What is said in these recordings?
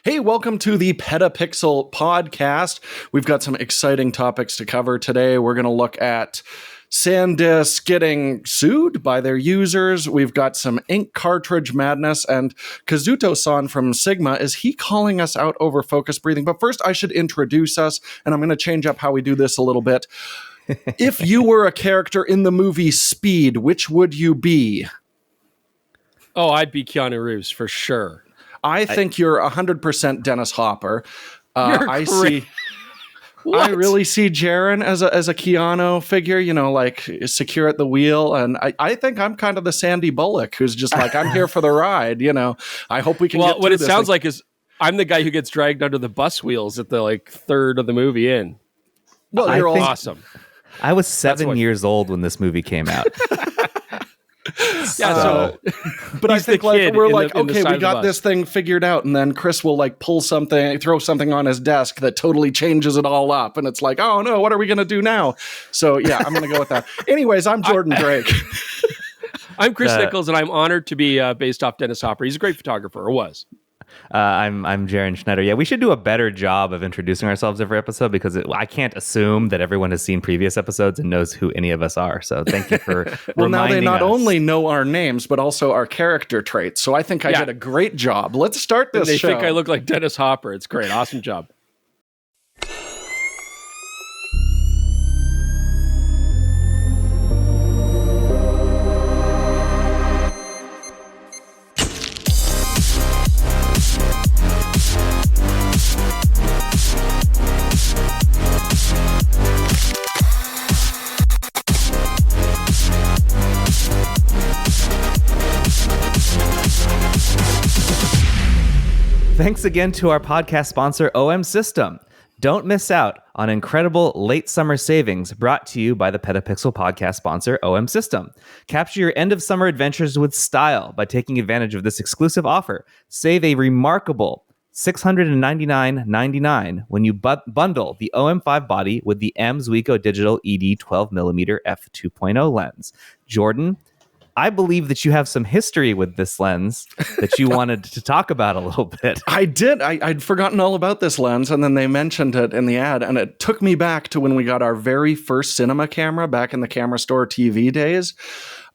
Hey, welcome to the PetaPixel podcast. We've got some exciting topics to cover today. We're going to look at SanDisk getting sued by their users. We've got some ink cartridge madness, and Kazuto-san from Sigma, is he calling us out over focus breathing? But first, I should introduce us, and I'm going to change up how we do this a little bit. If you were a character in the movie Speed, which would you be? Oh, I'd be Keanu Reeves for sure. I think you're 100% Dennis Hopper. I really see Jaron as a Keanu figure, you know, like secure at the wheel. And I think I'm kind of the Sandy Bullock who's just like, I'm here for the ride, you know. I hope we can get what it this. sounds like is I'm the guy who gets dragged under the bus wheels at the third of the movie in. Well, you're all awesome. I was 7 years old when this movie came out. But I think we're like, okay, we got this thing figured out, and then Chris will like pull something, throw something on his desk that totally changes it all up, and it's like, oh no, what are we gonna do now? So yeah, I'm gonna go with that. Anyways, I'm Jordan Drake. I'm Chris Nichols, and I'm honored to be based off Dennis Hopper. He's a great photographer, or was. I'm Jaron Schneider. Yeah, we should do a better job of introducing ourselves every episode because I can't assume that everyone has seen previous episodes and knows who any of us are. So thank you for well, reminding now they not us. only know our names, but also our character traits. So I think I did a great job. Let's start this show. They think I look like Dennis Hopper. It's great. Awesome job. Thanks again to our podcast sponsor, OM System. Don't miss out on incredible late summer savings brought to you by the PetaPixel podcast sponsor, OM System. Capture your end of summer adventures with style by taking advantage of this exclusive offer. Save a remarkable $699.99 when you bundle the OM5 body with the M Zuiko Digital ED 12mm f2.0 lens. Jordan, I believe that you have some history with this lens that you wanted to talk about a little bit. I did. I'd forgotten all about this lens, and then they mentioned it in the ad, and it took me back to when we got our very first cinema camera back in the camera store TV days.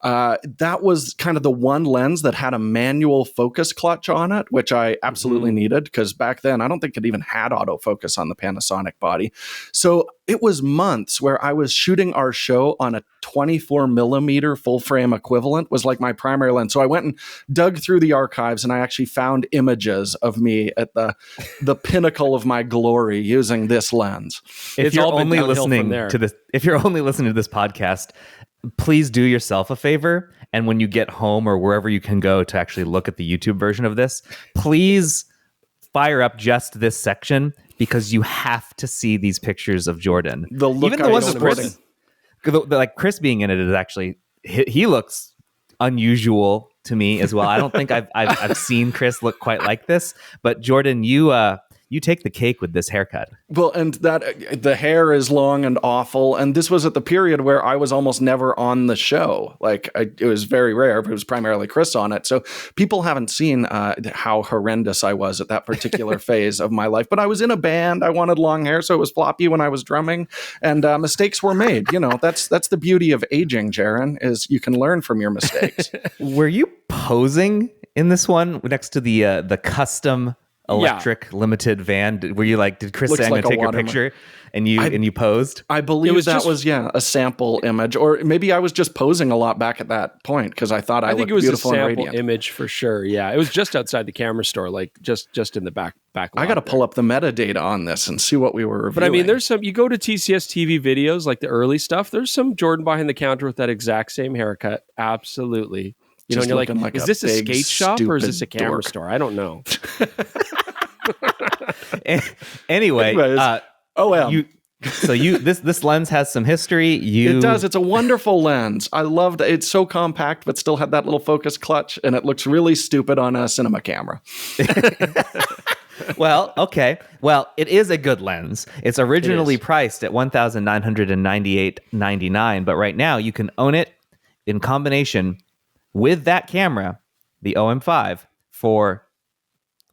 That was kind of the one lens that had a manual focus clutch on it, which I absolutely needed because back then I don't think it even had autofocus on the Panasonic body. So it was months where I was shooting our show on a 24 millimeter full frame equivalent was like my primary lens. So I went and dug through the archives and I actually found images of me at the pinnacle of my glory using this lens. If you're only listening to this podcast, please do yourself a favor. And when you get home or wherever you can go to actually look at the YouTube version of this, please fire up just this section because you have to see these pictures of Jordan. The look even the ones of Chris, like Chris being in it is actually, he looks unusual to me as well. I don't think I've seen Chris look quite like this, but Jordan, you take the cake with this haircut. Well, and that the hair is long and awful. And this was at the period where I was almost never on the show. Like it was very rare, but it was primarily Chris on it. So people haven't seen how horrendous I was at that particular phase of my life. But I was in a band. I wanted long hair, so it was floppy when I was drumming. And mistakes were made. You know, that's the beauty of aging, Jaron, is you can learn from your mistakes. Were you posing in this one next to the custom electric limited van? Were you like, did Chris say I'm gonna take your picture and you posed? I believe was a sample image, or maybe I was just posing a lot back at that point because I thought I think looked beautiful and radiant. I think it was a sample image for sure. Yeah, it was just outside the camera store, like just in the back. I got to pull up the metadata on this and see what we were reviewing. But I mean, there's some. You go to TCS TV videos, like the early stuff. There's some Jordan behind the counter with that exact same haircut. Absolutely. You know, and you're like, is this a skate shop or is this a camera store? I don't know. Anyway, this lens has some history. It does. It's a wonderful lens. I loved it. It's so compact, but still had that little focus clutch, and it looks really stupid on a cinema camera. Well, okay. Well, it is a good lens. It's originally priced at $1,998.99, but right now you can own it in combination with that camera, the OM5, for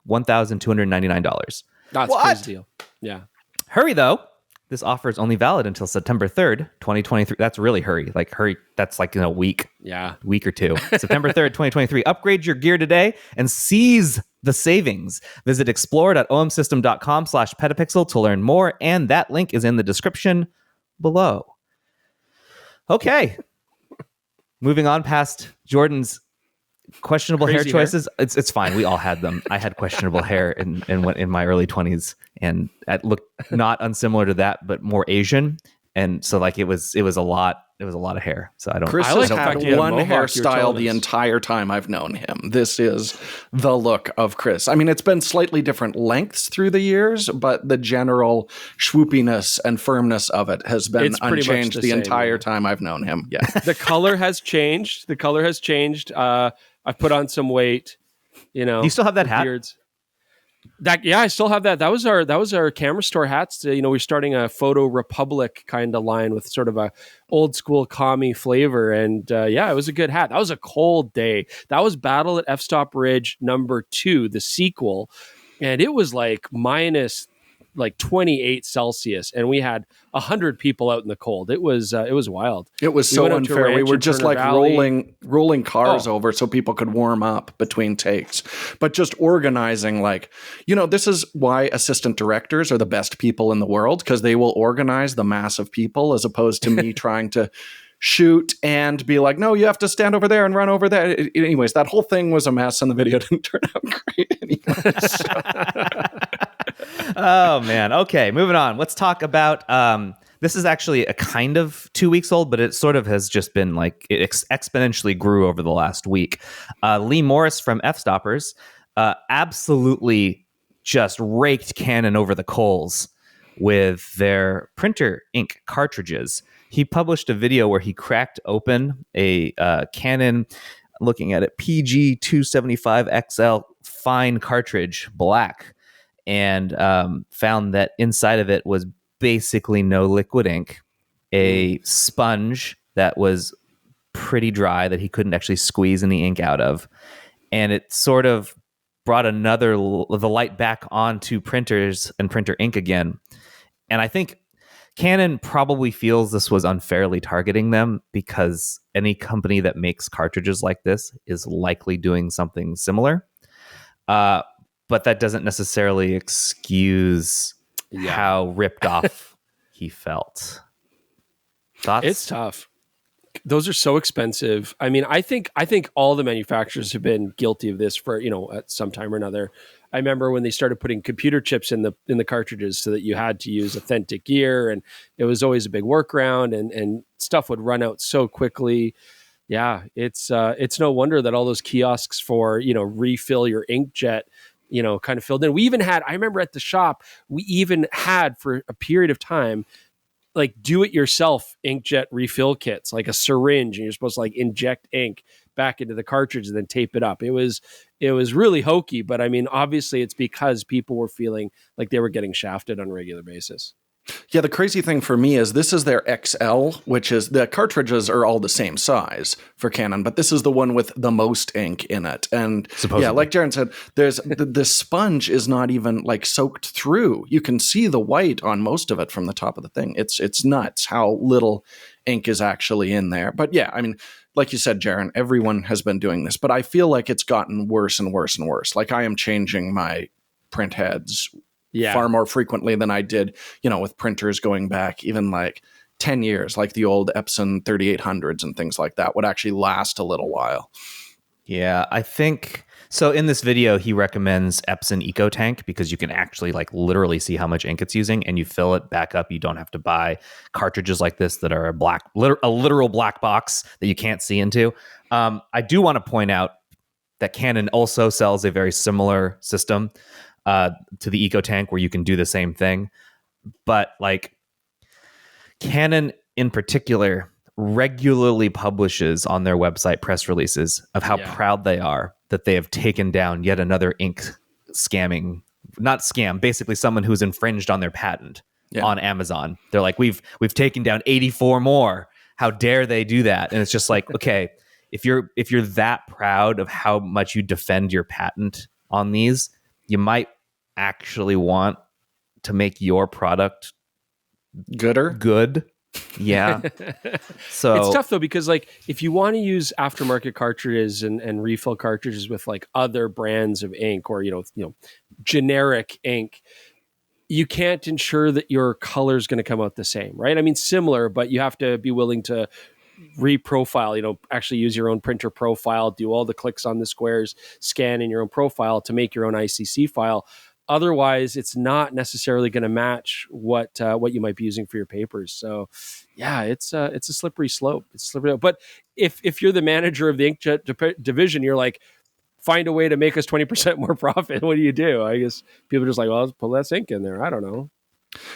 $1,299. That's a crazy deal. Yeah. Hurry, though. This offer is only valid until September 3rd, 2023. That's really hurry. That's like in a week. Yeah. Week or two. September 3rd, 2023. Upgrade your gear today and seize the savings. Visit explore.omsystem.com/petapixel to learn more. And that link is in the description below. Okay. Moving on past Jordan's questionable Crazy hair choices. It's fine. We all had them. I had questionable hair in my early 20s, and it looked not unsimilar to that, but more Asian. And so it was a lot. It was a lot of hair. So Chris has had one hairstyle the entire time I've known him. This is the look of Chris. I mean, it's been slightly different lengths through the years, but the general swoopiness and firmness of it has been unchanged the entire time I've known him. Yeah. The color has changed. I've put on some weight. You know, do you still have that hat? Beards. I still have that. That was our camera store hats. We're starting a Photo Republic kind of line with sort of a old school commie flavor. And it was a good hat. That was a cold day. That was Battle at F-Stop Ridge #2, the sequel. And it was minus 28 Celsius, and we had 100 people out in the cold. It was wild. It was so unfair. We were just rolling cars over so people could warm up between takes, but just organizing this is why assistant directors are the best people in the world, because they will organize the mass of people as opposed to me trying to shoot and be like, no, you have to stand over there and run over there. Anyways, that whole thing was a mess and the video didn't turn out great anyways. Oh, man. Okay, moving on. Let's talk about, this is actually a kind of 2 weeks old, but it sort of has just been it exponentially grew over the last week. Lee Morris from F-Stoppers absolutely just raked Canon over the coals with their printer ink cartridges. He published a video where he cracked open a Canon, looking at it, PG275XL fine cartridge, black, and found that inside of it was basically no liquid ink, a sponge that was pretty dry that he couldn't actually squeeze any ink out of. And it sort of brought the light back onto printers and printer ink again. And I think Canon probably feels this was unfairly targeting them, because any company that makes cartridges like this is likely doing something similar. But that doesn't necessarily excuse how ripped off he felt. Thoughts? It's tough. Those are so expensive. I mean, I think all the manufacturers have been guilty of this for, at some time or another. I remember when they started putting computer chips in the cartridges so that you had to use authentic gear, and it was always a big workaround, and stuff would run out so quickly. Yeah, it's no wonder that all those kiosks for, refill your inkjet, kind of filled in. We even had, I remember at the shop, we even had for a period of time, do-it-yourself inkjet refill kits, like a syringe, and you're supposed to inject ink back into the cartridge and then tape it up. It was really hokey, but I mean, obviously it's because people were feeling like they were getting shafted on a regular basis. Yeah, the crazy thing for me is this is their XL, which is the cartridges are all the same size for Canon, but this is the one with the most ink in it. And supposedly, like Jaron said, there's the sponge is not even soaked through. You can see the white on most of it from the top of the thing. It's nuts how little ink is actually in there. But yeah, I mean, like you said, Jaron, everyone has been doing this, but I feel like it's gotten worse and worse and worse. I am changing my print heads far more frequently than I did, with printers going back even 10 years, like the old Epson 3800s and things like that would actually last a little while. Yeah, I think so. In this video, he recommends Epson EcoTank because you can actually literally see how much ink it's using, and you fill it back up. You don't have to buy cartridges like this that are a literal black box that you can't see into. I do want to point out that Canon also sells a very similar system to the EcoTank where you can do the same thing. But Canon in particular regularly publishes on their website press releases of how proud they are that they have taken down yet another ink basically someone who's infringed on their patent on Amazon. They're like, we've taken down 84 more. How dare they do that? And it's just okay, if you're that proud of how much you defend your patent on these, you might actually want to make your product good. Yeah. So it's tough though, because like if you want to use aftermarket cartridges and refill cartridges with like other brands of ink or, generic ink, you can't ensure that your color is going to come out the same, right? I mean, similar, but you have to be willing to reprofile, actually use your own printer profile, do all the clicks on the squares, scan in your own profile to make your own ICC file. Otherwise, it's not necessarily going to match what you might be using for your papers. So, yeah, it's a slippery slope. But if you're the manager of the inkjet division, you're like, find a way to make us 20% more profit. What do? I guess people are just like, well, let's put less ink in there. I don't know.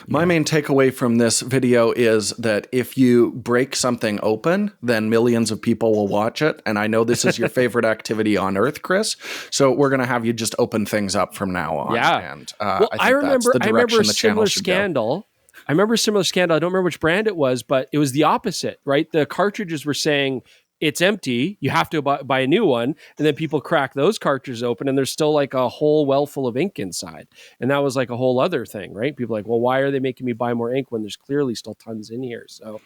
My main takeaway from this video is that if you break something open, then millions of people will watch it. And I know this is your favorite activity on earth, Chris. So we're going to have you just open things up from now on. Yeah. And I remember a similar scandal. I remember a similar scandal. I don't remember which brand it was, but it was the opposite, right? The cartridges were saying it's empty. You have to buy a new one. And then people crack those cartridges open and there's still like a whole well full of ink inside. And that was like a whole other thing, right? People are like, well, why are they making me buy more ink when there's clearly still tons in here? So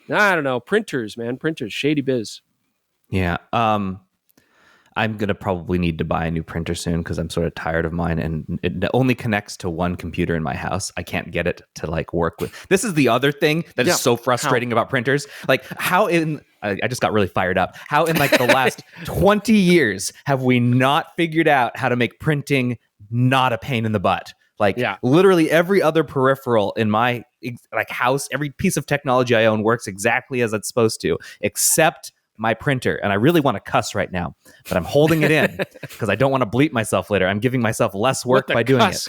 I don't know. Printers, shady biz. Yeah. I'm going to probably need to buy a new printer soon because I'm sort of tired of mine, and it only connects to one computer in my house. I can't get it to like work with. This is the other thing that is so frustrating about printers. Like I just got really fired up. How in like the last 20 years have we not figured out how to make printing not a pain in the butt? Like literally every other peripheral in my like house, every piece of technology I own works exactly as it's supposed to, except my printer. And I really want to cuss right now, but I'm holding it in because I don't want to bleep myself later. I'm giving myself less work by doing it.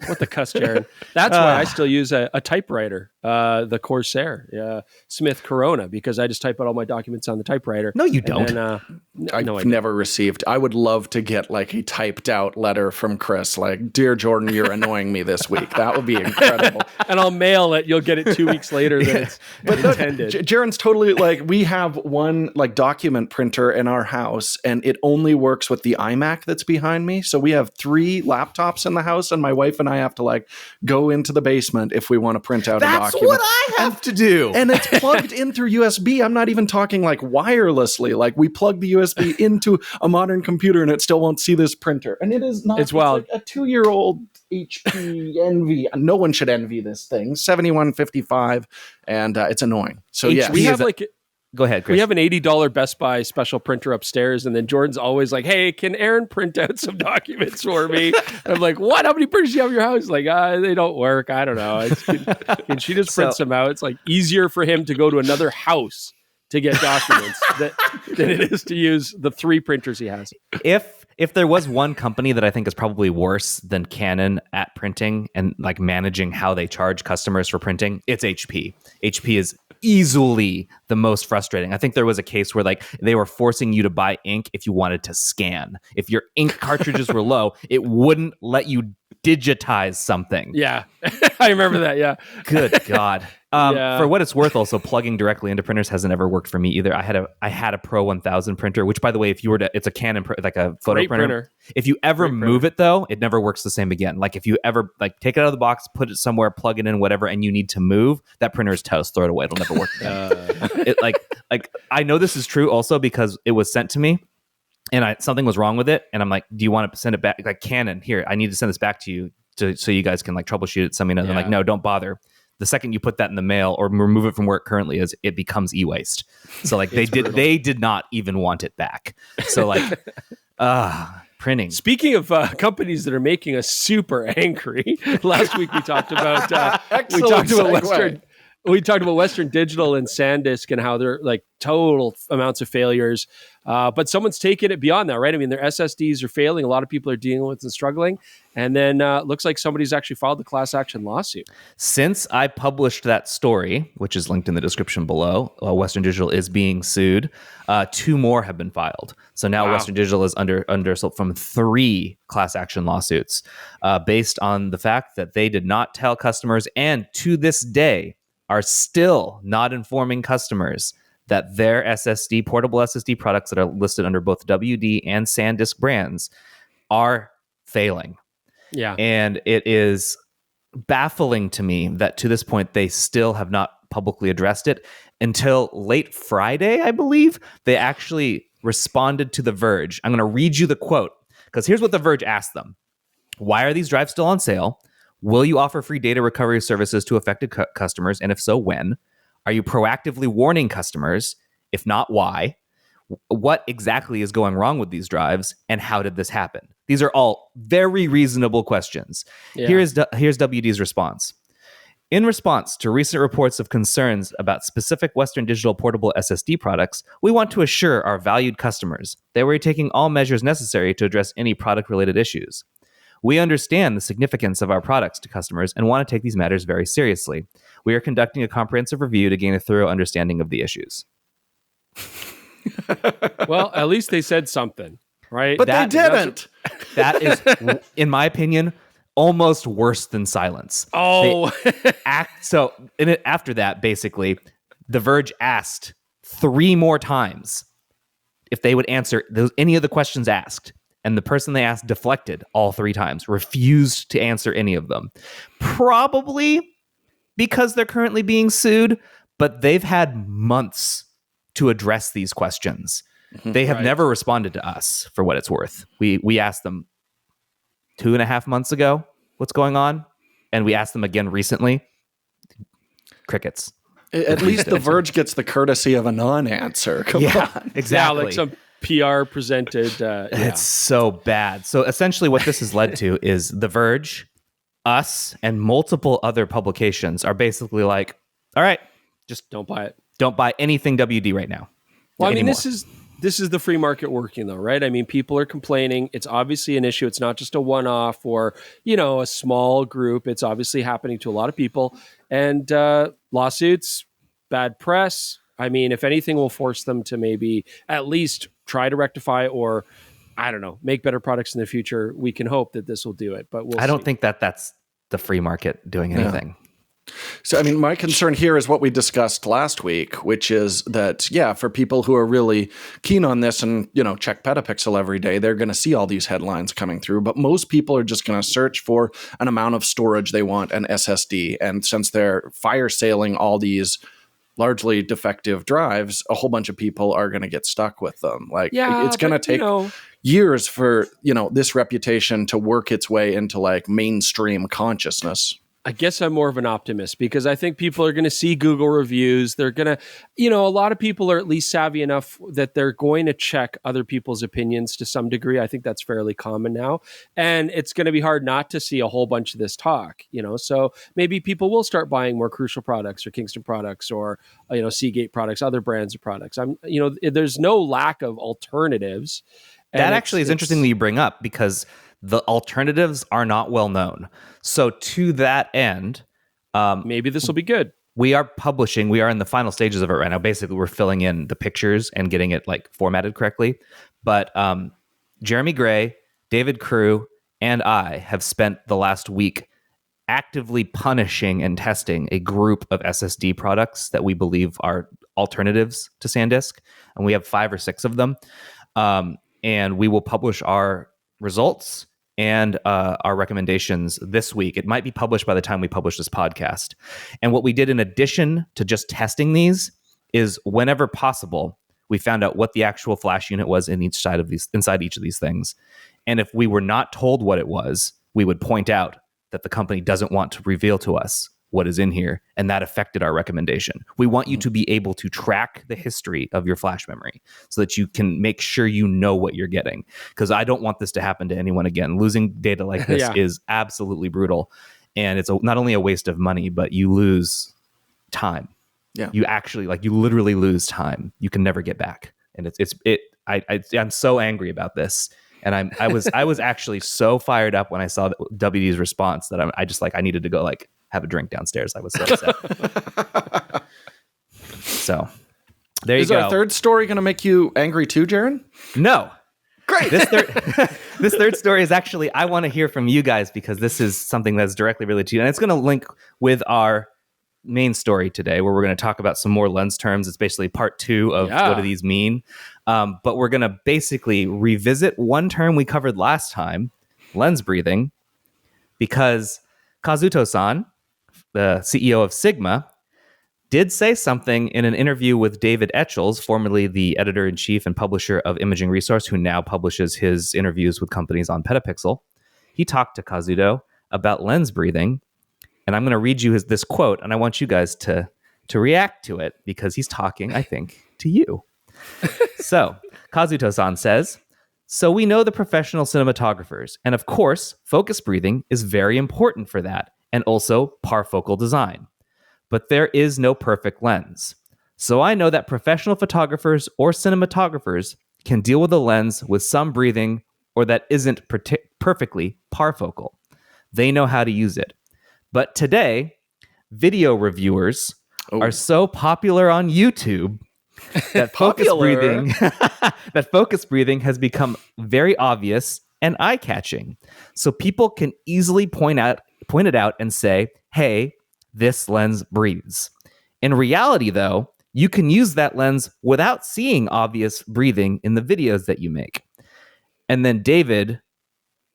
What the cuss, Jaron? That's why I still use a typewriter, the Corsair Smith Corona, because I just type out all my documents on the typewriter. No, you don't. I've never received. I would love to get like a typed out letter from Chris, like, "Dear Jordan, you're annoying me this week." That would be incredible. And I'll mail it. You'll get it 2 weeks later than it's intended. Jaron's totally like, we have one like document printer in our house and it only works with the iMac that's behind me. So we have 3 laptops in the house and my wife and I have to like go into the basement if we want to print out a document. That's what I have to do. And it's plugged in through USB. I'm not even talking like wirelessly. Like we plug the USB into a modern computer and it still won't see this printer. And it is not. It's wild. Like a 2-year-old HP Envy. No one should envy this thing. 7155, and it's annoying. So yeah, we have like. Go ahead, Chris. We have an $80 Best Buy special printer upstairs, and then Jordan's always like, "Hey, can Aaron print out some documents for me?" And I'm like, "What? How many printers do you have in your house?" Like, they don't work. I don't know. Can she just print some out? It's like easier for him to go to another house to get documents than it is to use the 3 printers he has. If there was one company that I think is probably worse than Canon at printing and like managing how they charge customers for printing, it's HP. HP is easily the most frustrating. I think there was a case where like they were forcing you to buy ink if you wanted to scan. If your ink cartridges were low, it wouldn't let you digitize something. Yeah, I remember that. Yeah. Good God. For what it's worth, also plugging directly into printers hasn't ever worked for me either. I had a Pro 1000 printer, which by the way, if you were to, it's a Canon, like a photo printer. If you ever move it though, it never works the same again. Like if you ever like take it out of the box, put it somewhere, plug it in, whatever, and you need to move, that printer is toast. Throw it away. It'll never work again. It like I know this is true also because it was sent to me. And something was wrong with it, and I'm like, "Do you want to send it back?" Like Canon, here, I need to send this back to you so you guys can like troubleshoot it. Something. They're like, "No, don't bother." The second you put that in the mail or remove it from where it currently is, it becomes e-waste. So like they did not even want it back. So like, printing. Speaking of companies that are making us super angry, last week we talked about Western Digital and SanDisk and how they're like total amounts of failures. But someone's taken it beyond that, right? I mean, their SSDs are failing. A lot of people are dealing with and struggling. And then looks like somebody's actually filed the class action lawsuit. Since I published that story, which is linked in the description below, Western Digital is being sued. 2 more have been filed. So now Western Digital is under assault from 3 class action lawsuits based on the fact that they did not tell customers and to this day are still not informing customers that their SSD, portable SSD products that are listed under both WD and SanDisk brands are failing. Yeah. And it is baffling to me that to this point they still have not publicly addressed it. Until late Friday, I believe, they actually responded to The Verge. I'm going to read you the quote, because here's what The Verge asked them. Why are these drives still on sale? Will you offer free data recovery services to affected customers? And if so, when? Are you proactively warning customers? If not, why? What exactly is going wrong with these drives? And how did this happen? These are all very reasonable questions. Yeah. Here's WD's response. In response to recent reports of concerns about specific Western Digital portable SSD products, we want to assure our valued customers that we're taking all measures necessary to address any product-related issues. We understand the significance of our products to customers and want to take these matters very seriously. We are conducting a comprehensive review to gain a thorough understanding of the issues. Well, at least they said something, right? But they didn't. That is, in my opinion, almost worse than silence. Oh. After that, basically, The Verge asked 3 more times if they would answer any of the questions asked. And the person they asked deflected all 3 times, refused to answer any of them. Probably because they're currently being sued, but they've had months to address these questions. They have never responded to us, for what it's worth. We asked them 2.5 months ago what's going on, and we asked them again recently. Crickets. At least The Verge gets the courtesy of a non-answer. Come on. Exactly. Yeah, like some PR presented. It's so bad. So essentially what this has led to is The Verge, us, and multiple other publications are basically like, all right, just don't buy it. Don't buy anything WD right now. Well, I mean, anymore. this is the free market working, though, right? I mean, people are complaining. It's obviously an issue. It's not just a one-off or, a small group. It's obviously happening to a lot of people. And lawsuits, bad press. I mean, if anything, will force them to maybe at least try to rectify or, I don't know, make better products in the future. We can hope that this will do it, but I don't think that's the free market doing anything. Yeah. So, I mean, my concern here is what we discussed last week, which is that, for people who are really keen on this and, check PetaPixel every day, they're going to see all these headlines coming through. But most people are just going to search for an amount of storage they want, an SSD. And since they're fire sailing all these largely defective drives, a whole bunch of people are going to get stuck with them. It's going to take years for, this reputation to work its way into mainstream consciousness. I guess I'm more of an optimist because I think people are going to see Google reviews. They're going to, a lot of people are at least savvy enough that they're going to check other people's opinions to some degree. I think that's fairly common now. And it's going to be hard not to see a whole bunch of this talk, so maybe people will start buying more Crucial products or Kingston products or, Seagate products, other brands of products. There's no lack of alternatives. That actually is interesting that you bring up because the alternatives are not well known. So to that end, maybe this will be good. We are publishing. We are in the final stages of it right now. Basically, we're filling in the pictures and getting it formatted correctly. But Jeremy Gray, David Crew, and I have spent the last week actively punishing and testing a group of SSD products that we believe are alternatives to SanDisk, and we have 5 or 6 of them. And we will publish our results and our recommendations this week. It might be published by the time we publish this podcast. And what we did in addition to just testing these is whenever possible, we found out what the actual flash unit was inside each of these things. And if we were not told what it was, we would point out that the company doesn't want to reveal to us what is in here, and that affected our recommendation. We want you to be able to track the history of your flash memory so that you can make sure you know what you're getting, because I don't want this to happen to anyone again. Losing data like this is absolutely brutal, and it's not only a waste of money, but you lose time. Yeah, you actually you literally lose time. You can never get back, and I'm so angry about this. And I was actually so fired up when I saw WD's response that I needed to go have a drink downstairs. I was so upset. So there you go. Is our third story going to make you angry too, Jaron? No. Great. This third story is actually, I want to hear from you guys because this is something that's directly related to you. And it's going to link with our main story today, where we're going to talk about some more lens terms. It's basically part 2 of what do these mean. But we're going to basically revisit one term we covered last time, lens breathing, because Kazuto-san, the CEO of Sigma, did say something in an interview with David Etchells, formerly the editor-in-chief and publisher of Imaging Resource, who now publishes his interviews with companies on PetaPixel. He talked to Kazuto about lens breathing, and I'm going to read you this quote, and I want you guys to react to it because he's talking, I think, to you. So, Kazuto-san says, "So we know the professional cinematographers, and of course, focus breathing is very important for that, and also parfocal design. But there is no perfect lens. So I know that professional photographers or cinematographers can deal with a lens with some breathing or that isn't perfectly parfocal. They know how to use it. But today, video reviewers are so popular on YouTube that focus breathing has become very obvious and eye-catching. So people can easily point it out and say, hey, this lens breathes. In reality, though, you can use that lens without seeing obvious breathing in the videos that you make." And then David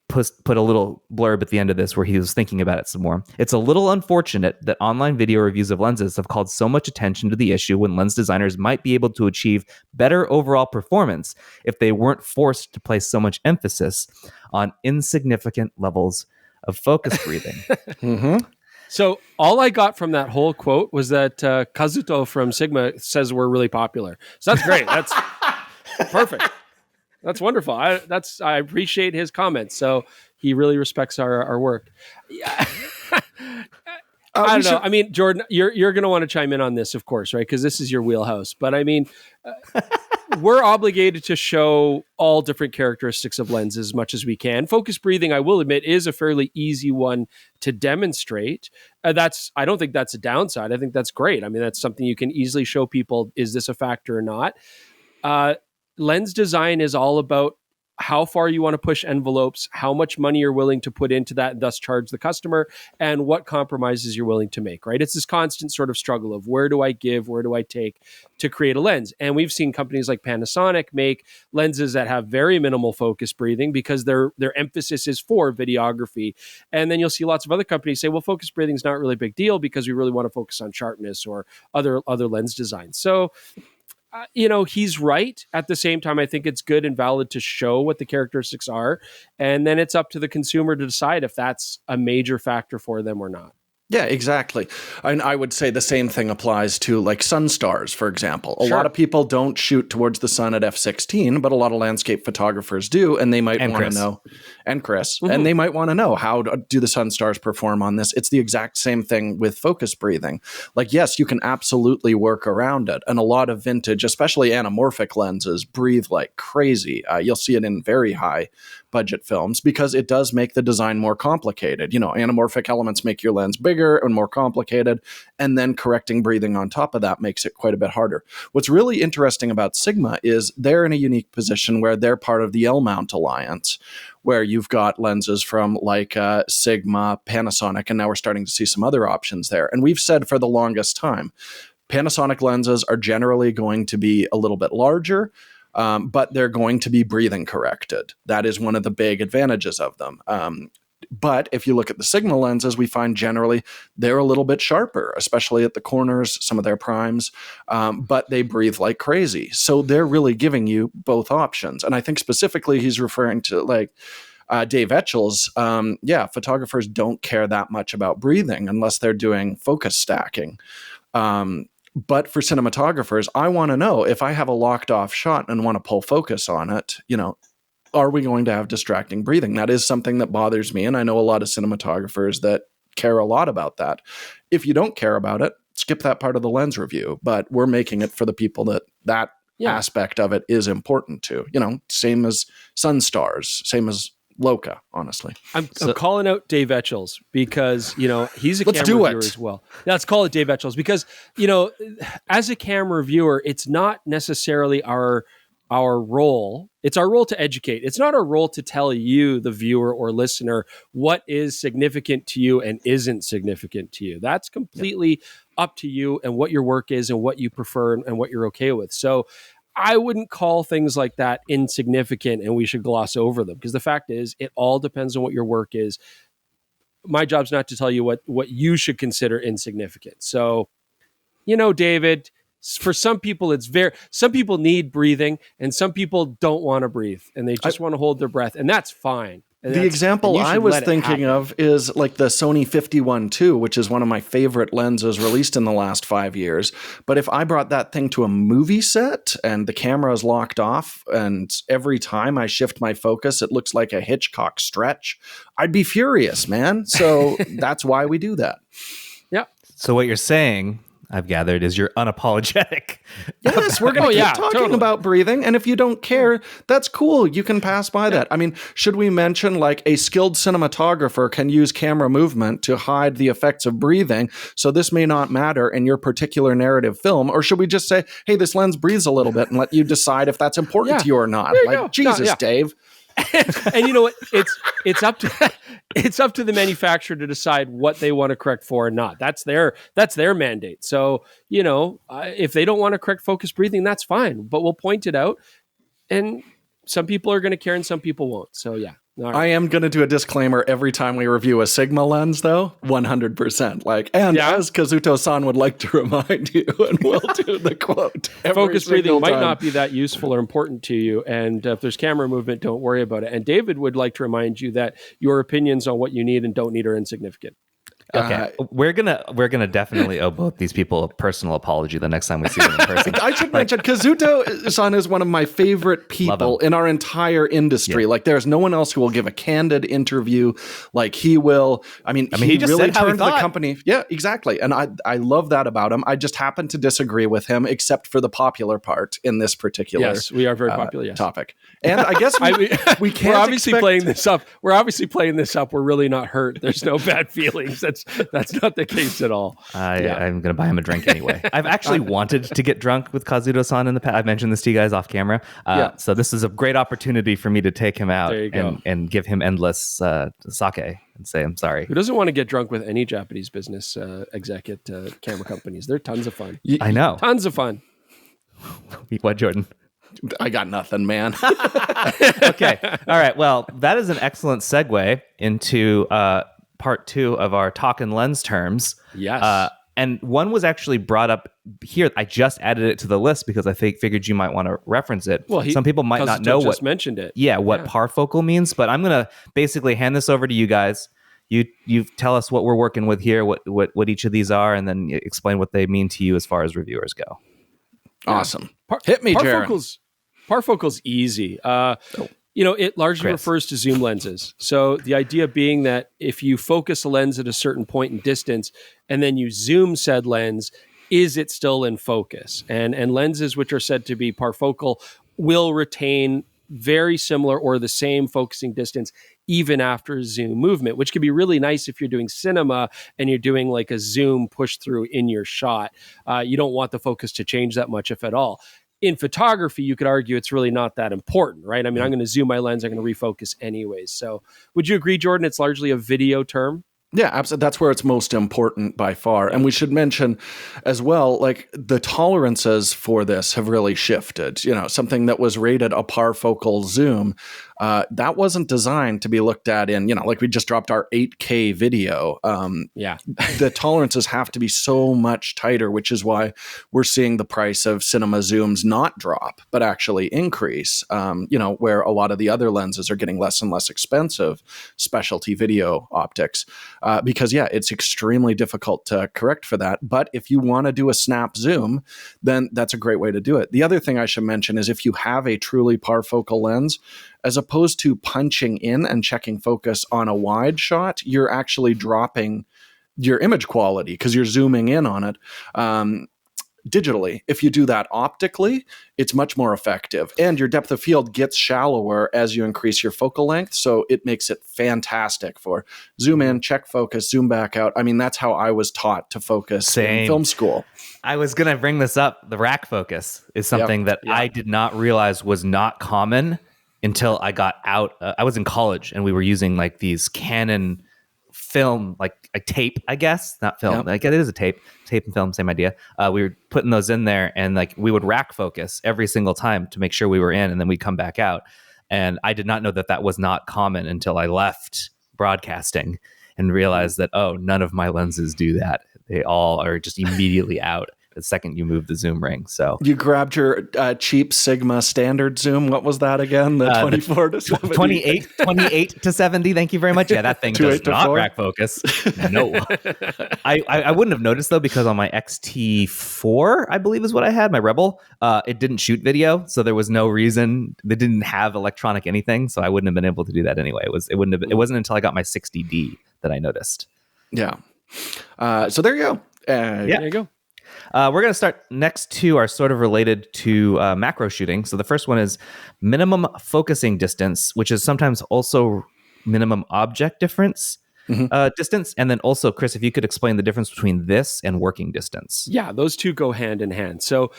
put a little blurb at the end of this where he was thinking about it some more. "It's a little unfortunate that online video reviews of lenses have called so much attention to the issue when lens designers might be able to achieve better overall performance if they weren't forced to place so much emphasis on insignificant levels of focus breathing." Mm-hmm. So all I got from that whole quote was that Kazuto from Sigma says we're really popular. So that's great. That's perfect. That's wonderful. I appreciate his comments. So he really respects our work. Yeah. I don't know. I mean, Jordan, you're going to want to chime in on this, of course, right? Because this is your wheelhouse. But I mean, we're obligated to show all different characteristics of lenses as much as we can. Focus breathing, I will admit, is a fairly easy one to demonstrate. I don't think that's a downside. I think that's great. I mean, that's something you can easily show people. Is this a factor or not? Lens design is all about how far you want to push envelopes, how much money you're willing to put into that and thus charge the customer, and what compromises you're willing to make, right? It's this constant sort of struggle of where do I give, where do I take to create a lens? And we've seen companies like Panasonic make lenses that have very minimal focus breathing because their emphasis is for videography. And then you'll see lots of other companies say, well, focus breathing is not really a big deal because we really want to focus on sharpness or other lens designs. So he's right. At the same time, I think it's good and valid to show what the characteristics are. And then it's up to the consumer to decide if that's a major factor for them or not. Yeah, exactly. And I would say the same thing applies to like sun stars, for example. A lot of people don't shoot towards the sun at f/16, but a lot of landscape photographers do, and they might want to know. And Chris, and they might want to know, how do the sun stars perform on this? It's the exact same thing with focus breathing. Like, yes, you can absolutely work around it. And a lot of vintage, especially anamorphic lenses, breathe like crazy. You'll see it in very high budget films because it does make the design more complicated. Anamorphic elements make your lens bigger and more complicated, and then correcting breathing on top of that makes it quite a bit harder. What's really interesting about Sigma is they're in a unique position where they're part of the L-mount alliance, where you've got lenses from like Sigma, Panasonic, and now we're starting to see some other options there. And we've said for the longest time, Panasonic lenses are generally going to be a little bit larger, but they're going to be breathing corrected. That is one of the big advantages of them. But if you look at the Sigma lenses, we find generally they're a little bit sharper, especially at the corners, some of their primes, but they breathe like crazy. So they're really giving you both options. And I think specifically he's referring to like Dave Etchells. Photographers don't care that much about breathing unless they're doing focus stacking. But for cinematographers, I want to know if I have a locked off shot and want to pull focus on it, are we going to have distracting breathing? That is something that bothers me. And I know a lot of cinematographers that care a lot about that. If you don't care about it, skip that part of the lens review. But we're making it for the people that aspect of it is important to. Same as sun stars, same as Loca, honestly. I'm calling out Dave Etchells because, he's a camera reviewer as well. Let's call it Dave Etchells because, as a camera reviewer, it's not necessarily our role. It's our role to educate. It's not our role to tell you, the viewer or listener, what is significant to you and isn't significant to you. That's completely up to you and what your work is and what you prefer and what you're okay with. So I wouldn't call things like that insignificant and we should gloss over them because the fact is it all depends on what your work is. my job's not to tell you what you should consider insignificant. So, David, for some people, some people need breathing and some people don't want to breathe and they just want to hold their breath, and that's fine. The example I was thinking of is like the Sony 51-2, which is one of my favorite lenses released in the last 5 years. But if I brought that thing to a movie set and the camera is locked off and every time I shift my focus, it looks like a Hitchcock stretch, I'd be furious, man. So that's why we do that. Yeah. So what you're saying, I've gathered, is you're unapologetic. Yes, we're going to keep talking about breathing. And if you don't care, that's cool. You can pass by that. I mean, should we mention like a skilled cinematographer can use camera movement to hide the effects of breathing? So this may not matter in your particular narrative film. Or should we just say, hey, this lens breathes a little bit and let you decide if that's important to you or not? Like, Jesus, Dave. And you know what? It's up to the manufacturer to decide what they want to correct for or not. That's their mandate. So, if they don't want to correct focus breathing, that's fine. But we'll point it out, and some people are going to care and some people won't. So yeah. Right. I am going to do a disclaimer every time we review a Sigma lens, though, 100%. As Kazuto-san would like to remind you, and we'll do the quote. Focus breathing might not be that useful or important to you, and if there's camera movement, don't worry about it. And David would like to remind you that your opinions on what you need and don't need are insignificant. Okay, we're gonna definitely owe both these people a personal apology the next time we see them in person. I should mention Kazuto-san is one of my favorite people in our entire industry. Yeah. Like, there's no one else who will give a candid interview like he will. I mean, he just really turned the company. Yeah, exactly. And I love that about him. I just happen to disagree with him, except for the popular part in this particular. Yes, we are very popular. Topic. And I guess we can't. We're obviously playing this up. We're really not hurt. There's no bad feelings. That's not the case at all. I'm going to buy him a drink anyway. I've actually wanted to get drunk with Kazuto-san in the past. I've mentioned this to you guys off camera. So this is a great opportunity for me to take him out and give him endless sake and say, I'm sorry. Who doesn't want to get drunk with any Japanese business exec at camera companies? They're tons of fun. I know. Tons of fun. What, Jordan? I got nothing, man. Okay. All right. Well, that is an excellent segue into part 2 of our Talkin lens terms. Yes. And one was actually brought up here. I just added it to the list because I figured you might want to reference it. Well, some people might not know what mentioned it. Yeah, what parfocal means, but I'm going to basically hand this over to you guys. You tell us what we're working with here, what each of these are, and then explain what they mean to you as far as reviewers go. Awesome. Hit me, Jaron. Parfocal's easy. It largely refers to zoom lenses. So the idea being that if you focus a lens at a certain point in distance and then you zoom said lens, is it still in focus? And lenses which are said to be parfocal will retain very similar or the same focusing distance even after zoom movement, which can be really nice if you're doing cinema and you're doing like a zoom push through in your shot. You don't want the focus to change that much, if at all. In photography, you could argue it's really not that important, right? I mean, I'm going to zoom my lens, I'm going to refocus anyways. So would you agree, Jordan, it's largely a video term? Yeah, absolutely. That's where it's most important by far. And we should mention as well, like the tolerances for this have really shifted. Something that was rated a parfocal zoom, that wasn't designed to be looked at in, like we just dropped our 8K video. The tolerances have to be so much tighter, which is why we're seeing the price of cinema zooms not drop, but actually increase, where a lot of the other lenses are getting less and less expensive, specialty video optics. Because it's extremely difficult to correct for that. But if you want to do a snap zoom, then that's a great way to do it. The other thing I should mention is if you have a truly parfocal lens, as opposed to punching in and checking focus on a wide shot, you're actually dropping your image quality because you're zooming in on it. Digitally, if you do that optically, it's much more effective. And your depth of field gets shallower as you increase your focal length. So it makes it fantastic for zoom in, check focus, zoom back out. I mean, that's how I was taught to focus in film school. I was going to bring this up. The rack focus is something that I did not realize was not common until I got out. I was in college and we were using like these Canon film, like a tape, I guess, not film. Like it is a tape and film, same idea. We were putting those in there and like we would rack focus every single time to make sure we were in, and then we'd come back out. And I did not know that was not common until I left broadcasting. and realized that, oh, none of my lenses do that. They all are just immediately out the second you move the zoom ring. So you grabbed your cheap Sigma standard zoom. What was that again? The 24 to 70? 28 to 70. Thank you very much. Yeah, that thing does not rack focus. No. I wouldn't have noticed, though, because on my XT4, I believe is what I had, my Rebel, it didn't shoot video. So there was no reason. They didn't have electronic anything. So I wouldn't have been able to do that anyway. It wasn't until I got my 60D that I noticed. Yeah. So there you go. There you go. We're going to start next two are sort of related to macro shooting. So the first one is minimum focusing distance, which is sometimes also minimum object difference distance. And then also, Chris, if you could explain the difference between this and working distance. Yeah, those two go hand in hand. So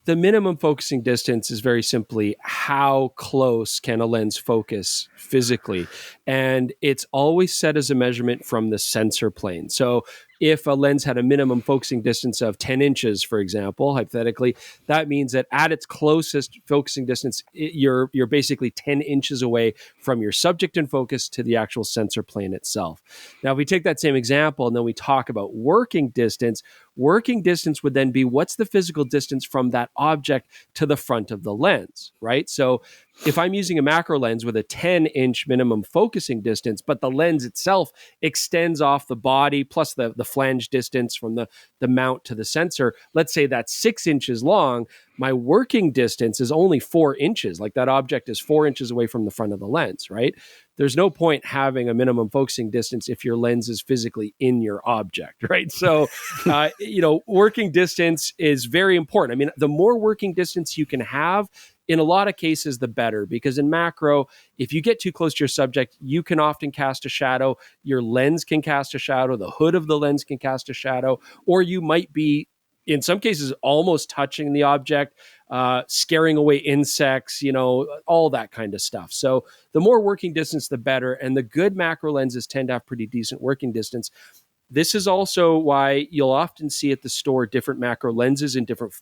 the minimum focusing distance is very simply how close can a lens focus physically. And it's always set as a measurement from the sensor plane. So if a lens had a minimum focusing distance of 10 inches, for example, hypothetically, that means that at its closest focusing distance, you're basically 10 inches away from your subject in focus to the actual sensor plane itself. Now, if we take that same example and then we talk about working distance would then be what's the physical distance from that object to the front of the lens, right? So if I'm using a macro lens with a 10-inch minimum focusing distance, but the lens itself extends off the body plus the flange distance from the mount to the sensor, let's say that's 6 inches long, my working distance is only 4 inches. Like that object is 4 inches away from the front of the lens, right? There's no point having a minimum focusing distance if your lens is physically in your object, right? So, working distance is very important. I mean, the more working distance you can have, in a lot of cases, the better, because in macro, if you get too close to your subject, you can often cast a shadow. Your lens can cast a shadow. The hood of the lens can cast a shadow, or you might be, in some cases, almost touching the object, scaring away insects, all that kind of stuff. So the more working distance, the better. And the good macro lenses tend to have pretty decent working distance. This is also why you'll often see at the store different macro lenses in different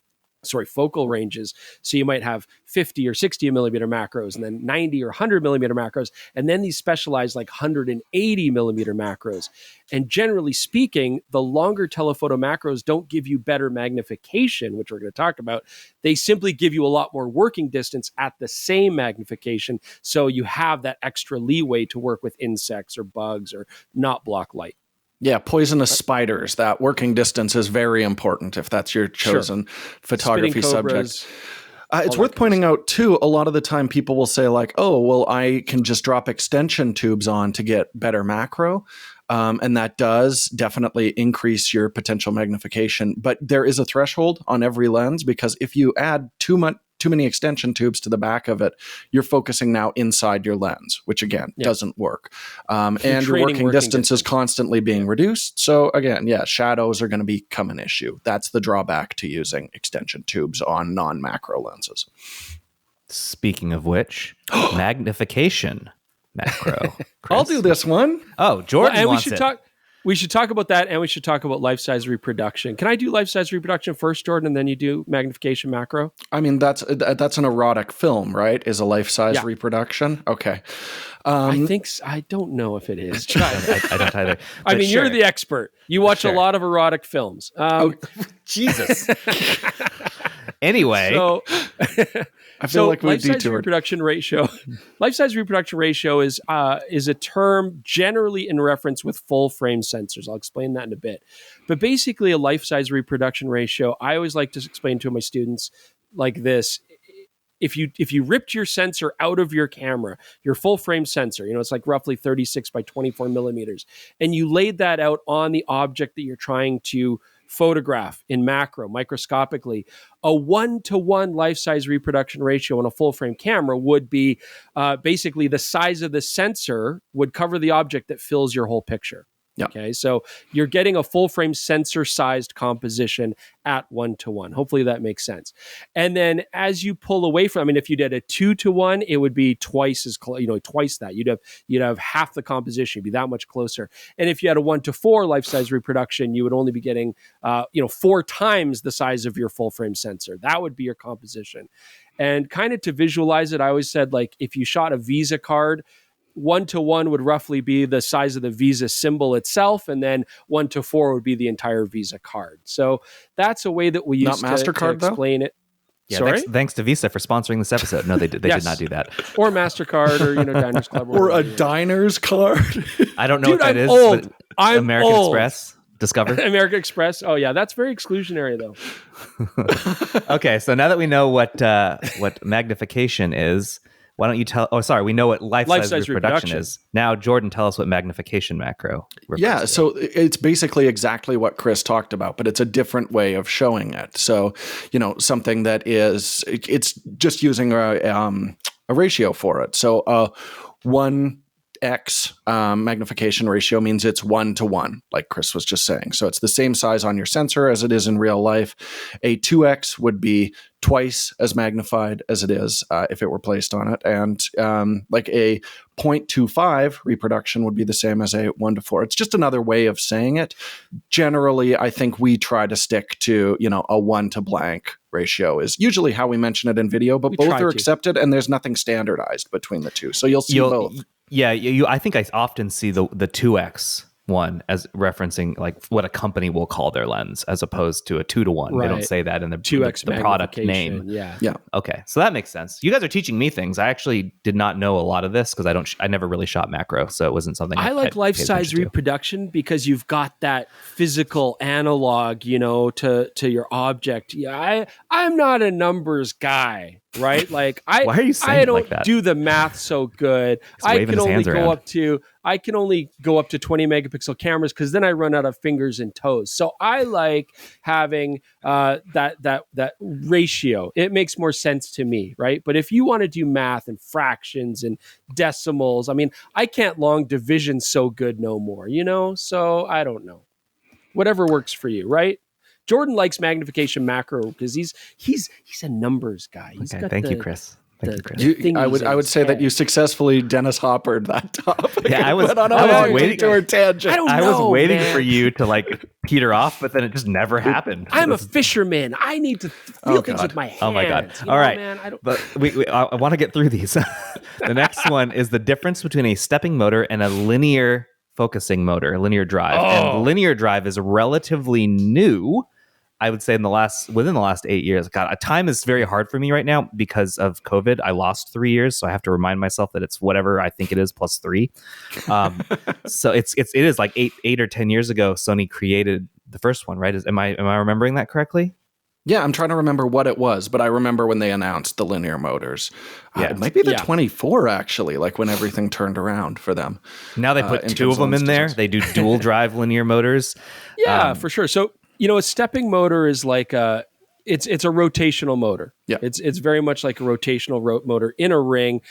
focal ranges. So you might have 50 or 60 millimeter macros, and then 90 or 100 millimeter macros, and then these specialized like 180 millimeter macros. And generally speaking, the longer telephoto macros don't give you better magnification, which we're going to talk about. They simply give you a lot more working distance at the same magnification. So you have that extra leeway to work with insects or bugs or not block light. Yeah, poisonous spiders. That working distance is very important if that's your chosen photography subject. It's worth pointing out, too, a lot of the time people will say like, oh, well, I can just drop extension tubes on to get better macro. And that does definitely increase your potential magnification. But there is a threshold on every lens, because if you add too many extension tubes to the back of it, you're focusing now inside your lens, which again doesn't work. And your working distance is constantly being reduced. So again, shadows are going to become an issue. That's the drawback to using extension tubes on non-macro lenses. Speaking of which, magnification macro. I'll do this one. Oh, Jordan wants it. We should talk about that, and we should talk about life-size reproduction. Can I do life-size reproduction first, Jordan, and then you do magnification macro? I mean, that's an erotic film, right? Is a life-size reproduction? Okay. I don't know if it is. I don't either. I mean, you're the expert. You watch a lot of erotic films. Jesus. Anyway. So, I feel like we life-size reproduction ratio. Life-size reproduction ratio is a term generally in reference with full-frame sensors. I'll explain that in a bit. But basically, a life-size reproduction ratio, I always like to explain to my students like this. If you ripped your sensor out of your camera, your full-frame sensor, it's like roughly 36 by 24 millimeters, and you laid that out on the object that you're trying to photograph in macro, microscopically, a 1-to-1 life-size reproduction ratio on a full-frame camera would be basically the size of the sensor would cover the object that fills your whole picture. Yep. Okay, so you're getting a full-frame sensor-sized composition at 1-to-1. Hopefully that makes sense. And then as you pull away from, if you did a 2-to-1, it would be twice that. You'd have half the composition. You'd be that much closer. And if you had a 1-to-4 life-size reproduction, you would only be getting 4 times the size of your full-frame sensor. That would be your composition. And kind of to visualize it, I always said, like, if you shot a Visa card, 1:1 would roughly be the size of the Visa symbol itself, and then 1:4 would be the entire Visa card. So that's a way that we use Not MasterCard, to explain it. Yeah, Sorry? thanks to Visa for sponsoring this episode. No, they did not do that. Or MasterCard, or Diners Club, or a Diners card. I don't know what that is. Old. But I'm American old. Express, Discover. American Express. Oh yeah, that's very exclusionary though. Okay, so now that we know what magnification is, why don't you tell? Oh, sorry, we know what life-size reproduction is. Now, Jordan, tell us what magnification macro. Yeah, so it's basically exactly what Chris talked about, but it's a different way of showing it. So, something that is, it's just using a ratio for it. So, 1x magnification ratio means it's 1:1, like Chris was just saying. So it's the same size on your sensor as it is in real life. A 2x would be twice as magnified as it is if it were placed on it. And like a 0.25 reproduction would be the same as a 1:4. It's just another way of saying it. Generally, I think we try to stick to, a 1:blank ratio is usually how we mention it in video, but both are accepted and there's nothing standardized between the two. So you'll see both. Yeah, I think I often see the 2x one as referencing like what a company will call their lens, as opposed to a 2:1. Right. They don't say that in the 2x the product name. Yeah. Okay, so that makes sense. You guys are teaching me things. I actually did not know a lot of this because I never really shot macro, so it wasn't something. I like life-size reproduction because you've got that physical analog, to your object. Yeah, I'm not a numbers guy. Right? Like why are you saying I don't like that? do the math so good. I can only go up to 20 megapixel cameras because then I run out of fingers and toes. So I like having that ratio. It makes more sense to me, right? But if you want to do math and fractions and decimals, I can't long division so good no more, So I don't know. Whatever works for you, right? Jordan likes magnification macro because he's a numbers guy. Thank you, Chris. I would say that you successfully Dennis Hoppered that topic. Yeah, I was waiting to a tangent. I was waiting for you to peter off, but then it just never happened. I'm a fisherman. I need to feel things with my hands. Oh my god! All right, man, but I want to get through these. The next one is the difference between a stepping motor and a linear focusing motor, a linear drive. And linear drive is relatively new. I would say within the last 8 years. God, time is very hard for me right now because of COVID. I lost 3 years, so I have to remind myself that it's whatever I think it is plus 3. So it is like 8 or 10 years ago. Sony created the first one, right? Am I remembering that correctly? Yeah, I'm trying to remember what it was, but I remember when they announced the linear motors. It might be the 24 actually, like when everything turned around for them. Now they put 2 of them in there. They do dual drive linear motors. Yeah, for sure. So. A stepping motor is like it's a rotational motor. Yeah. It's very much like a rotational motor in a ring.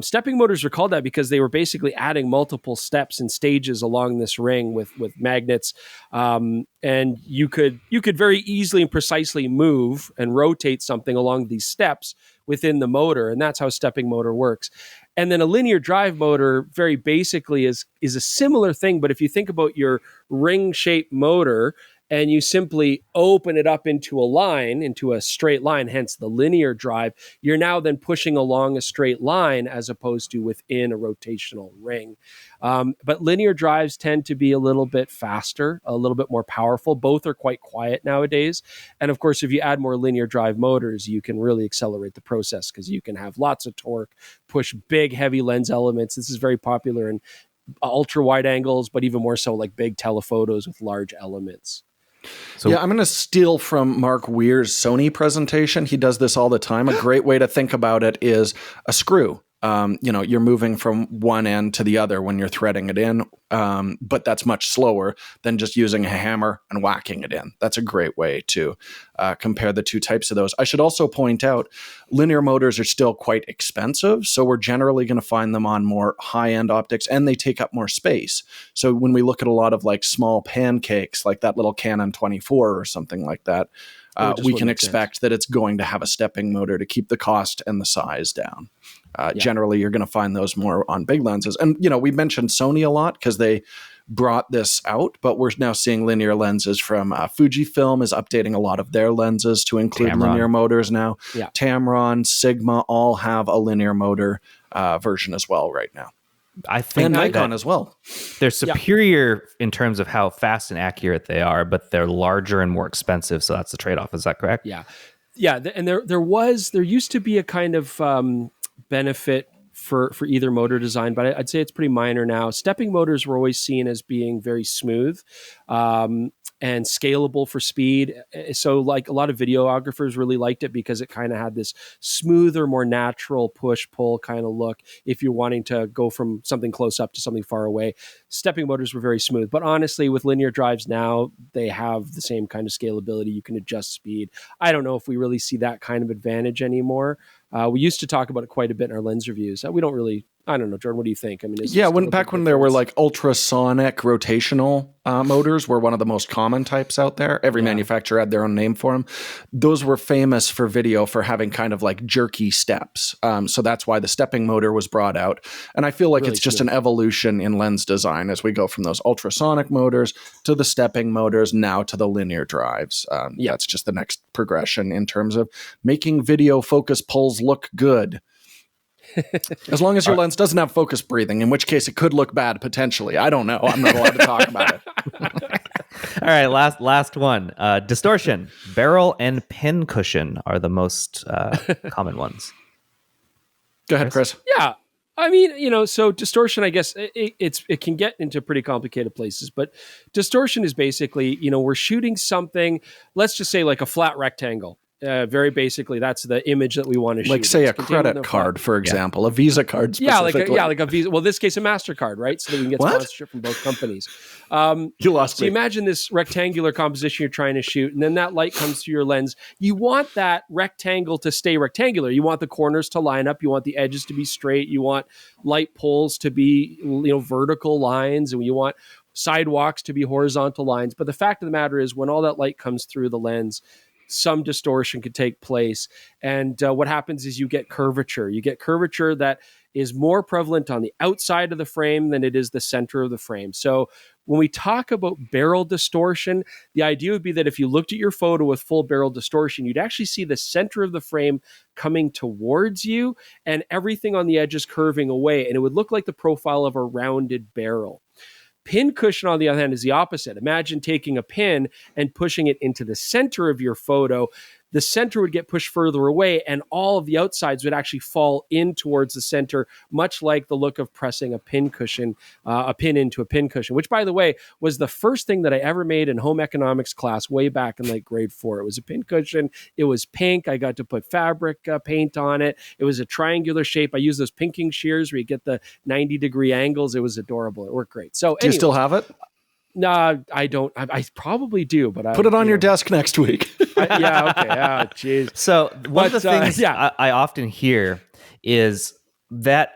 Stepping motors are called that because they were basically adding multiple steps and stages along this ring with magnets. And you could very easily and precisely move and rotate something along these steps within the motor. And that's how a stepping motor works. And then a linear drive motor very basically is a similar thing. But if you think about your ring-shaped motor, and you simply open it up into a straight line, hence the linear drive, you're now then pushing along a straight line as opposed to within a rotational ring. But linear drives tend to be a little bit faster, a little bit more powerful. Both are quite quiet nowadays. And of course, if you add more linear drive motors, you can really accelerate the process because you can have lots of torque, push big, heavy lens elements. This is very popular in ultra wide angles, but even more so like big telephotos with large elements. So, I'm going to steal from Mark Weir's Sony presentation. He does this all the time. A great way to think about it is a screw. You're moving from one end to the other when you're threading it in, but that's much slower than just using a hammer and whacking it in. That's a great way to compare the two types of those. I should also point out, linear motors are still quite expensive, so we're generally going to find them on more high-end optics, and they take up more space. So when we look at a lot of like small pancakes, like that little Canon 24 or something like that, we can expect that it's going to have a stepping motor to keep the cost and the size down. Generally, you're going to find those more on big lenses. And, we mentioned Sony a lot because they brought this out, but we're now seeing linear lenses from Fujifilm is updating a lot of their lenses to include linear motors now. Yeah. Tamron, Sigma all have a linear motor version as well right now. I think and Nikon as well. They're superior in terms of how fast and accurate they are, but they're larger and more expensive. So that's the trade-off. Is that correct? Yeah. And there used to be a kind of benefit for either motor design, but I'd say it's pretty minor now. Stepping motors were always seen as being very smooth and scalable for speed. So like a lot of videographers really liked it because it kind of had this smoother, more natural push-pull kind of look if you're wanting to go from something close up to something far away. Stepping motors were very smooth. But honestly, with linear drives now, they have the same kind of scalability. You can adjust speed. I don't know if we really see that kind of advantage anymore. We used to talk about it quite a bit in our lens reviews. We don't really, I don't know, Jordan, what do you think? I mean, when there were like ultrasonic rotational motors were one of the most common types out there. Every manufacturer had their own name for them. Those were famous for video for having kind of like jerky steps. So that's why the stepping motor was brought out. And I feel like it's just an evolution in lens design as we go from those ultrasonic motors to the stepping motors, now to the linear drives. That's just the next progression in terms of making video focus pulls look good. As long as your lens doesn't have focus breathing, in which case it could look bad potentially. I don't know. I'm not allowed to talk about it. All right, last one. Distortion. Barrel and pin cushion are the most common ones. Go ahead, Chris. Yeah. I mean, so distortion, I guess it can get into pretty complicated places, but distortion is basically, we're shooting something, let's just say like a flat rectangle. Very basically, that's the image that we want to shoot. Like, say, a credit card, for example, a Visa card specifically. Like a Visa. Well, in this case, a MasterCard, right? So that we can get sponsorship from both companies. You lost me. So imagine this rectangular composition you're trying to shoot, and then that light comes through your lens. You want that rectangle to stay rectangular. You want the corners to line up. You want the edges to be straight. You want light poles to be, vertical lines, and you want sidewalks to be horizontal lines. But the fact of the matter is, when all that light comes through the lens, some distortion could take place. And what happens is you get curvature. You get curvature that is more prevalent on the outside of the frame than it is the center of the frame. So when we talk about barrel distortion, the idea would be that if you looked at your photo with full barrel distortion, you'd actually see the center of the frame coming towards you and everything on the edges curving away. And it would look like the profile of a rounded barrel. Pin cushion, on the other hand, is the opposite. Imagine taking a pin and pushing it into the center of your photo. The center would get pushed further away, and all of the outsides would actually fall in towards the center, much like the look of pressing a pin cushion, a pin into a pin cushion, which, by the way, was the first thing that I ever made in home economics class way back in like grade 4. It was a pin cushion. It was pink. I got to put fabric paint on it. It was a triangular shape. I used those pinking shears where you get the 90-degree angles. It was adorable. It worked great. So, do you still have it? No, I don't. I probably do, but put it on your desk next week. Okay. Yeah, jeez. So one of the things I often hear is that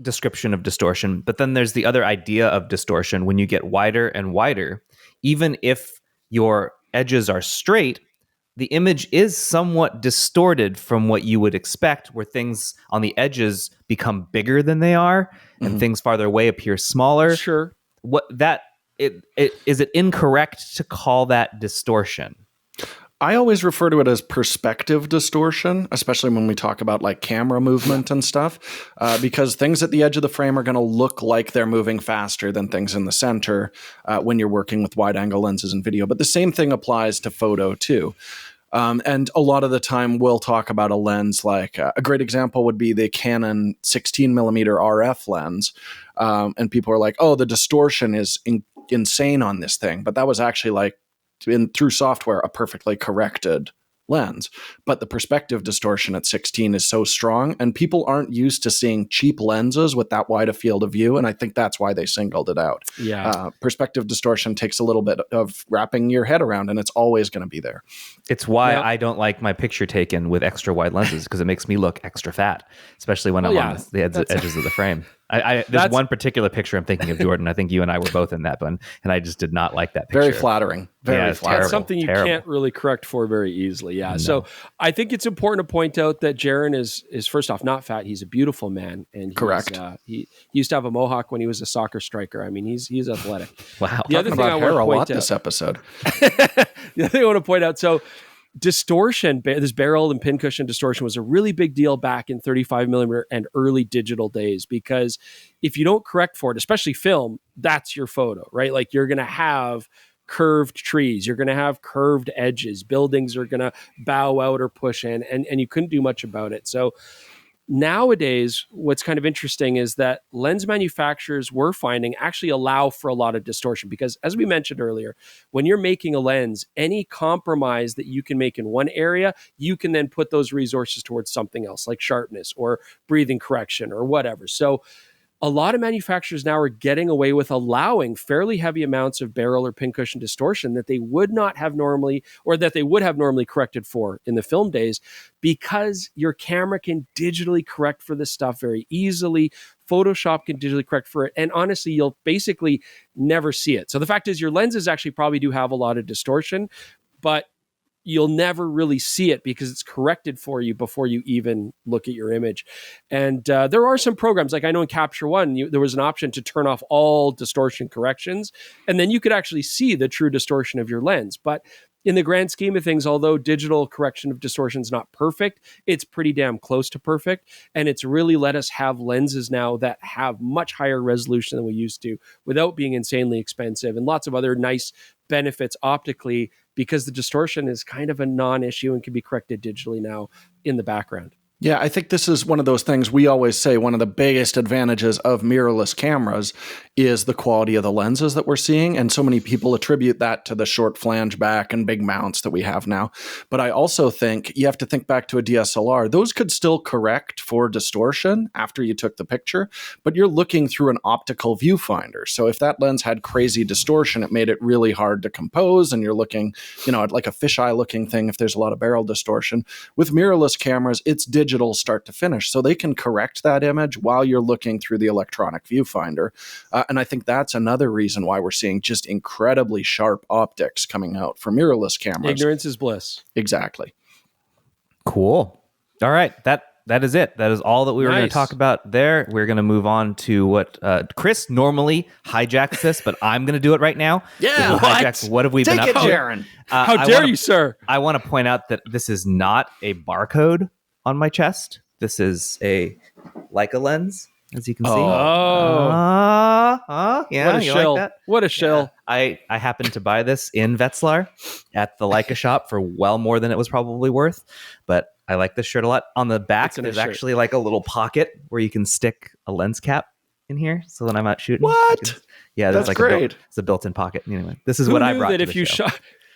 description of distortion, but then there's the other idea of distortion. When you get wider and wider, even if your edges are straight, the image is somewhat distorted from what you would expect, where things on the edges become bigger than they are, and things farther away appear smaller. Sure. Is it incorrect to call that distortion? I always refer to it as perspective distortion, especially when we talk about like camera movement and stuff, because things at the edge of the frame are going to look like they're moving faster than things in the center when you're working with wide-angle lenses and video. But the same thing applies to photo too. And a lot of the time we'll talk about a lens like a great example would be the Canon 16 millimeter RF lens. And people are like, oh, the distortion is insane on this thing. But that was actually like through software, a perfectly corrected lens. But the perspective distortion at 16 is so strong, and people aren't used to seeing cheap lenses with that wide a field of view, and I think that's why they singled it out. Perspective distortion takes a little bit of wrapping your head around, and it's always going to be there. It's why I don't like my picture taken with extra wide lenses, because it makes me look extra fat, especially when I'm on the edges of the frame. There's one particular picture I'm thinking of, Jordan. I think you and I were both in that one, and I just did not like that picture. Very flattering. Very flattering. That's something you can't really correct for very easily. Yeah. No. So I think it's important to point out that Jaron is first off not fat. He's a beautiful man, and correct. He used to have a mohawk when he was a soccer striker. I mean, he's athletic. Wow. The other thing I want to point out this episode. The other thing I want to point out. So distortion, this barrel and pincushion distortion was a really big deal back in 35 millimeter and early digital days, because if you don't correct for it, especially film, that's your photo, right? Like you're going to have curved trees, you're going to have curved edges, buildings are going to bow out or push in, and you couldn't do much about it. So nowadays, what's kind of interesting is that lens manufacturers we're finding actually allow for a lot of distortion, because as we mentioned earlier, when you're making a lens, any compromise that you can make in one area, you can then put those resources towards something else, like sharpness or breathing correction or whatever. So a lot of manufacturers now are getting away with allowing fairly heavy amounts of barrel or pincushion distortion that they would not have normally, or that they would have normally corrected for in the film days, because your camera can digitally correct for this stuff very easily. Photoshop can digitally correct for it. And honestly, you'll basically never see it. So the fact is, your lenses actually probably do have a lot of distortion, but you'll never really see it because it's corrected for you before you even look at your image. And there are some programs, like I know in Capture One, there was an option to turn off all distortion corrections, and then you could actually see the true distortion of your lens. But in the grand scheme of things, although digital correction of distortion is not perfect, it's pretty damn close to perfect. And it's really let us have lenses now that have much higher resolution than we used to without being insanely expensive, and lots of other nice benefits optically, because the distortion is kind of a non-issue and can be corrected digitally now in the background. Yeah, I think this is one of those things we always say one of the biggest advantages of mirrorless cameras is the quality of the lenses that we're seeing. And so many people attribute that to the short flange back and big mounts that we have now. But I also think you have to think back to a DSLR. Those could still correct for distortion after you took the picture, but you're looking through an optical viewfinder. So if that lens had crazy distortion, it made it really hard to compose. And you're looking, at like a fisheye looking thing if there's a lot of barrel distortion. With mirrorless cameras, it's digital start to finish. So they can correct that image while you're looking through the electronic viewfinder. And I think that's another reason why we're seeing just incredibly sharp optics coming out from mirrorless cameras. Ignorance is bliss. Exactly. Cool. All right. That is it. That is all that we were going to talk about there. We're going to move on to what Chris normally hijacks this, but I'm going to do it right now. Yeah. What have we been up to? Jaron. How dare you, sir? I want to point out that this is not a barcode on my chest. This is a Leica lens, as you can see. Yeah, what a shill. like that? What a shill. Yeah. I happened to buy this in Wetzlar at the Leica shop for well more than it was probably worth, but I like this shirt a lot. On the back, there's actually like a little pocket where you can stick a lens cap in here, so when I'm out shooting. What? That's like great. It's a built-in pocket. Anyway, this is what I brought to the show.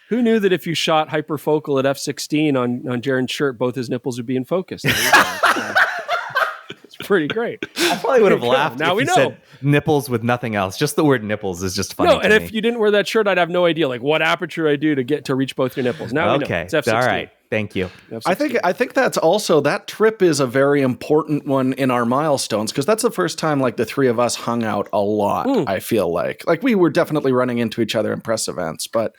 Who knew that if you shot hyperfocal at f16 on Jaron's shirt, both his nipples would be in focus? It's pretty great. I probably would have laughed now if we you know. said nipples with nothing else. Just the word nipples is just funny. No, and if you didn't wear that shirt, I'd have no idea like what aperture I do to reach both your nipples. Now we know. It's f16. All right. Thank you. F16. I think that's also, that trip is a very important one in our milestones, because that's the first time like the three of us hung out a lot. I feel like we were definitely running into each other in press events, but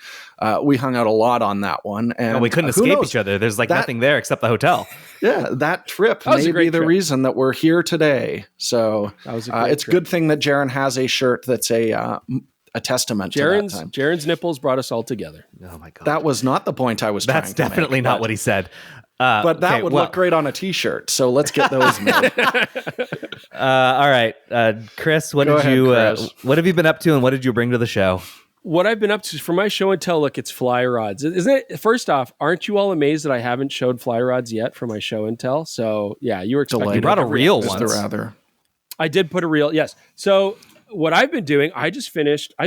we hung out a lot on that one, and we couldn't escape each other. There's nothing there except the hotel. Yeah, that trip may be the reason that we're here today. So it's a good thing that Jaron has a shirt that's a testament to that time. Jaron's nipples brought us all I Oh my God. That was not the point I was trying to make. That's definitely not what he said. But that would look great on a t-shirt. So let's get those made. All right. Chris, what have you been up to and what did you bring to the show? What I've been up to for my show and tell, look, it's fly rods. Isn't it? First off, aren't you all amazed that I haven't showed fly rods yet for my show and tell? So yeah, you were expecting. You brought a reel once. I did put a reel. Yes. So what I've been doing, I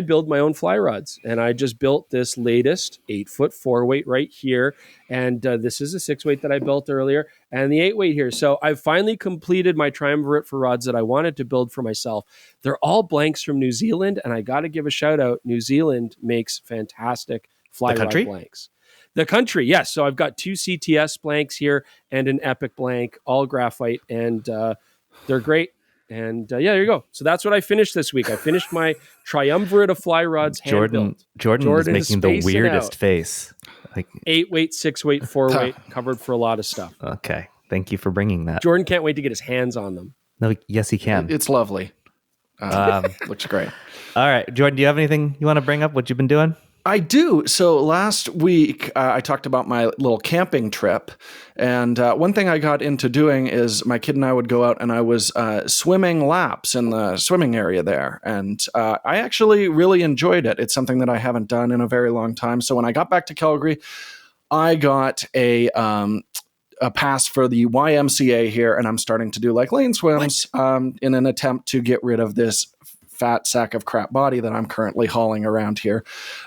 build my own fly rods, and I just built this latest 8-foot 4-weight right here. And this is a 6-weight that I built earlier and the 8-weight here. So I've finally completed my triumvirate for rods that I wanted to build for myself. They're all blanks from New Zealand. And I got to give a shout out. New Zealand makes fantastic fly rod blanks. The country. Yes. So I've got 2 CTS blanks here and an Epic blank, all graphite, and they're great. And there you go. So that's what I finished this week. I finished my triumvirate of fly rods. Jordan is making the weirdest face. 8-weight, 6-weight, 4-weight, covered for a lot of stuff. Okay. Thank you for bringing that. Jordan can't wait to get his hands on them. No, yes, he can. It's lovely. Looks great. All right. Jordan, do you have anything you want to bring up? What you've been doing? I do. So last week, I talked about my little camping trip. And one thing I got into doing is my kid and I would go out and I was swimming laps in the swimming area there. And I actually really enjoyed it. It's something that I haven't done in a very long time. So when I got back to Calgary, I got a pass for the YMCA here, and I'm starting to do like lane swims in an attempt to get rid of this fat sack of crap body that I'm currently hauling around here.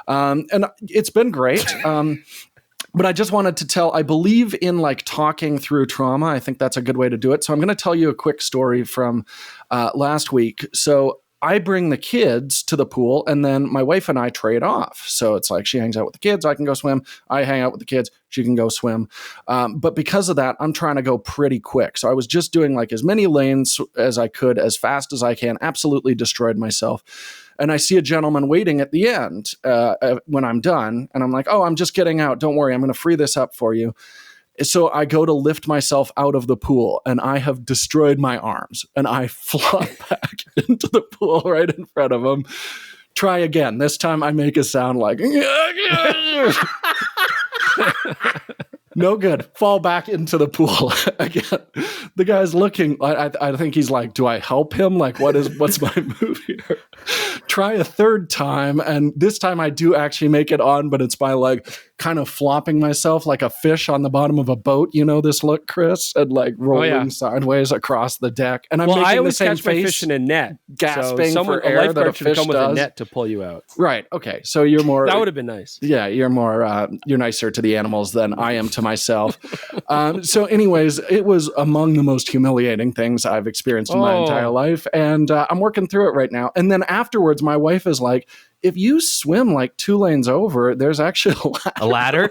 And it's been great. But I just wanted to tell, I believe in like talking through trauma. I think that's a good way to do it. So I'm going to tell you a quick story from last week. So I bring the kids to the pool, and then my wife and I trade off. So it's like she hangs out with the kids, I can go swim. I hang out with the kids, she can go swim. But because of that, I'm trying to go pretty quick. So I was just doing like as many lanes as I could, as fast as I can, absolutely destroyed myself. And I see a gentleman waiting at the end when I'm done. And I'm like, oh, I'm just getting out. Don't worry, I'm going to free this up for you. So I go to lift myself out of the pool, and I have destroyed my arms, and I flop back into the pool right in front of him. Try again. This time I make a sound like, no good. Fall back into the pool again. The guy's looking. I think he's like, do I help him? Like, what's my move here? Try a third time, and this time I do actually make it on, but it's by like kind of flopping myself like a fish on the bottom of a boat. You know this look, Chris? And like rolling sideways across the deck. And I'm making the same face. I always catch my fish in a net, gasping for air that a fish come does. With a net to pull you out. Right. Okay. So you're more. That would have been nice. Yeah, you're more. You're nicer to the animals than I am to myself. So, anyways, it was among the most humiliating things I've experienced in my entire life, and I'm working through it right now. And then afterwards, my wife is like, if you swim like 2 lanes over, there's actually a ladder.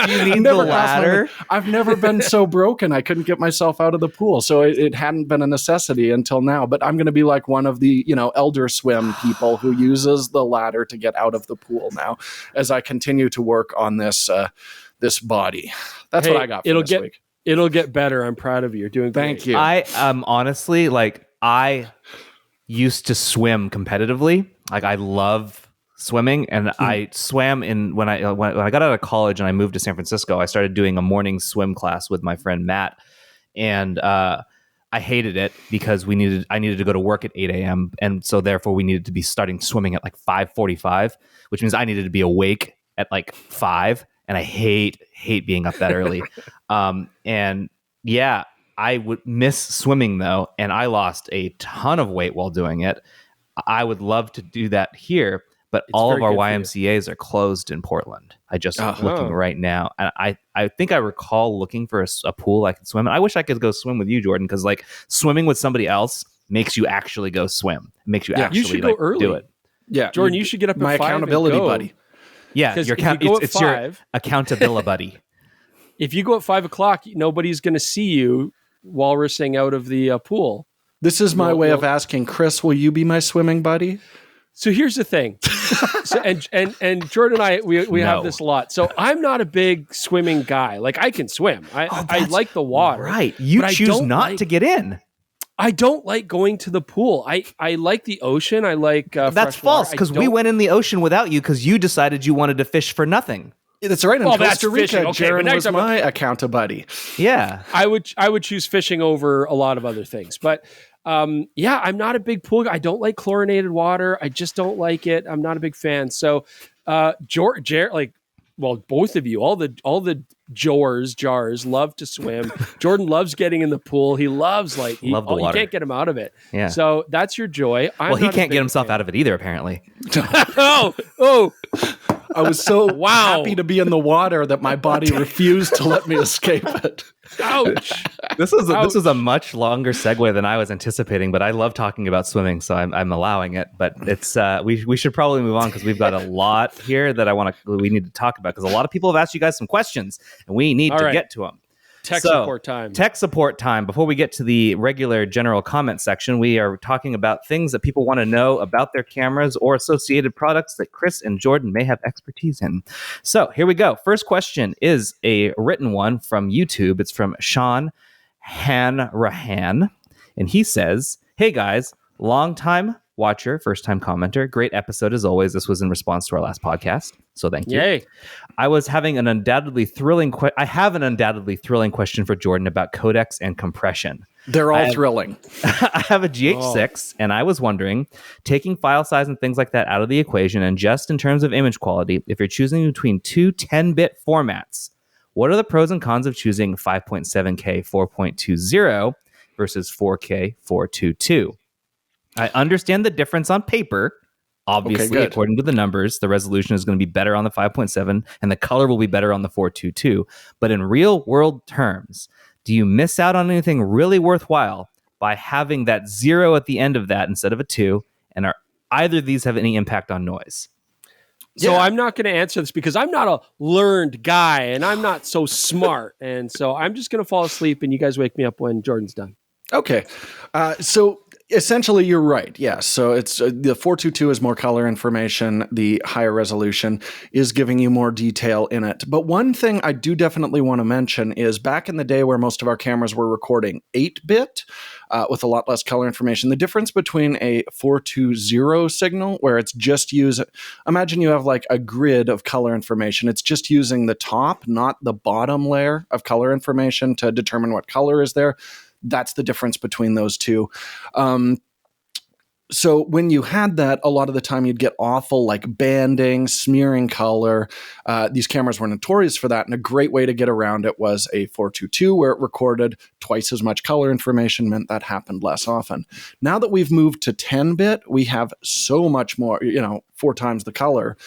You mean the ladder? I've never been so broken. I couldn't get myself out of the pool. So it hadn't been a necessity until now. But I'm going to be like one of the, elder swim people who uses the ladder to get out of the pool now as I continue to work on this body. That's what I got for this week. It'll get better. I'm proud of you. You're doing great. Thank you. I honestly, I used to swim competitively. Like, I love swimming, and I swam when I got out of college and I moved to San Francisco. I started doing a morning swim class with my friend Matt, and I hated it because I needed to go to work at 8 a.m. and so therefore we needed to be starting swimming at like 5:45, which means I needed to be awake at like 5, and I hate being up that early. And yeah, I would miss swimming though, and I lost a ton of weight while doing it. I would love to do that here, but all of our YMCAs are closed in Portland. I just looking right now, and I think I recall looking for a pool I could swim in. I wish I could go swim with you, Jordan, because like swimming with somebody else makes you actually go swim. It makes you actually you should go early. Do it. Yeah, Jordan, you should get up at 5 accountability and go. buddy. Yeah, it's your accountability buddy. If you go at 5 o'clock, nobody's going to see you walrusing out of the pool. This is my way of asking, Chris, will you be my swimming buddy? So here's the thing. And Jordan and I, we have this a lot. So I'm not a big swimming guy. Like, I can swim. I like the water. Right. You choose not to get in. I don't like going to the pool. I like the ocean. I like that's false, because we went in the ocean without you because you decided you wanted to fish for nothing. That's right. In Costa Rica, Jaron was my accountability. Yeah. I would choose fishing over a lot of other things. But I'm not a big pool guy. I don't like chlorinated water. I just don't like it. I'm not a big fan. So both of you, all the jars love to swim. Jordan loves getting in the pool. He loves the water. You can't get him out of it. Yeah. So that's your joy. He can't get himself out of it either, apparently. Oh. I was so happy to be in the water that my body refused to let me escape it. Ouch. This was a much longer segue than I was anticipating, but I love talking about swimming, so I'm allowing it. But it's we should probably move on because we've got a lot here that we need to talk about, because a lot of people have asked you guys some questions and we need to get to them. Tech support time. Tech support time. Before we get to the regular general comment section, we are talking about things that people want to know about their cameras or associated products that Chris and Jordan may have expertise in. So here we go. First question is a written one from YouTube. It's from Sean Hanrahan. And he says, "Hey guys, long time watcher, first-time commenter. Great episode as always. This was in response to our last podcast, so thank you. Yay. I have an undoubtedly thrilling question for Jordan about codecs and compression. They're all thrilling. I have a GH6, and I was wondering, taking file size and things like that out of the equation, and just in terms of image quality, if you're choosing between two 10-bit formats, what are the pros and cons of choosing 5.7K 4.20 versus 4K 422? I understand the difference on paper. Obviously, according to the numbers, the resolution is going to be better on the 5.7 and the color will be better on the 422. But in real world terms, do you miss out on anything really worthwhile by having that 0 at the end of that instead of a 2? And are either of these have any impact on noise? So I'm not going to answer this because I'm not a learned guy and I'm not so smart. And so I'm just going to fall asleep and you guys wake me up when Jordan's done. Okay. So essentially, you're right. Yes. So it's the 422 is more color information. The higher resolution is giving you more detail in it. But one thing I do definitely want to mention is back in the day where most of our cameras were recording 8-bit with a lot less color information, the difference between a 420 signal where it's just imagine you have like a grid of color information. It's just using the top, not the bottom layer of color information to determine what color is there. That's the difference between those two. So when you had that, a lot of the time you'd get awful like banding, smearing color. These cameras were notorious for that. And a great way to get around it was a 422 where it recorded twice as much color information, meant that happened less often. Now that we've moved to 10-bit, we have so much more, 4 times the color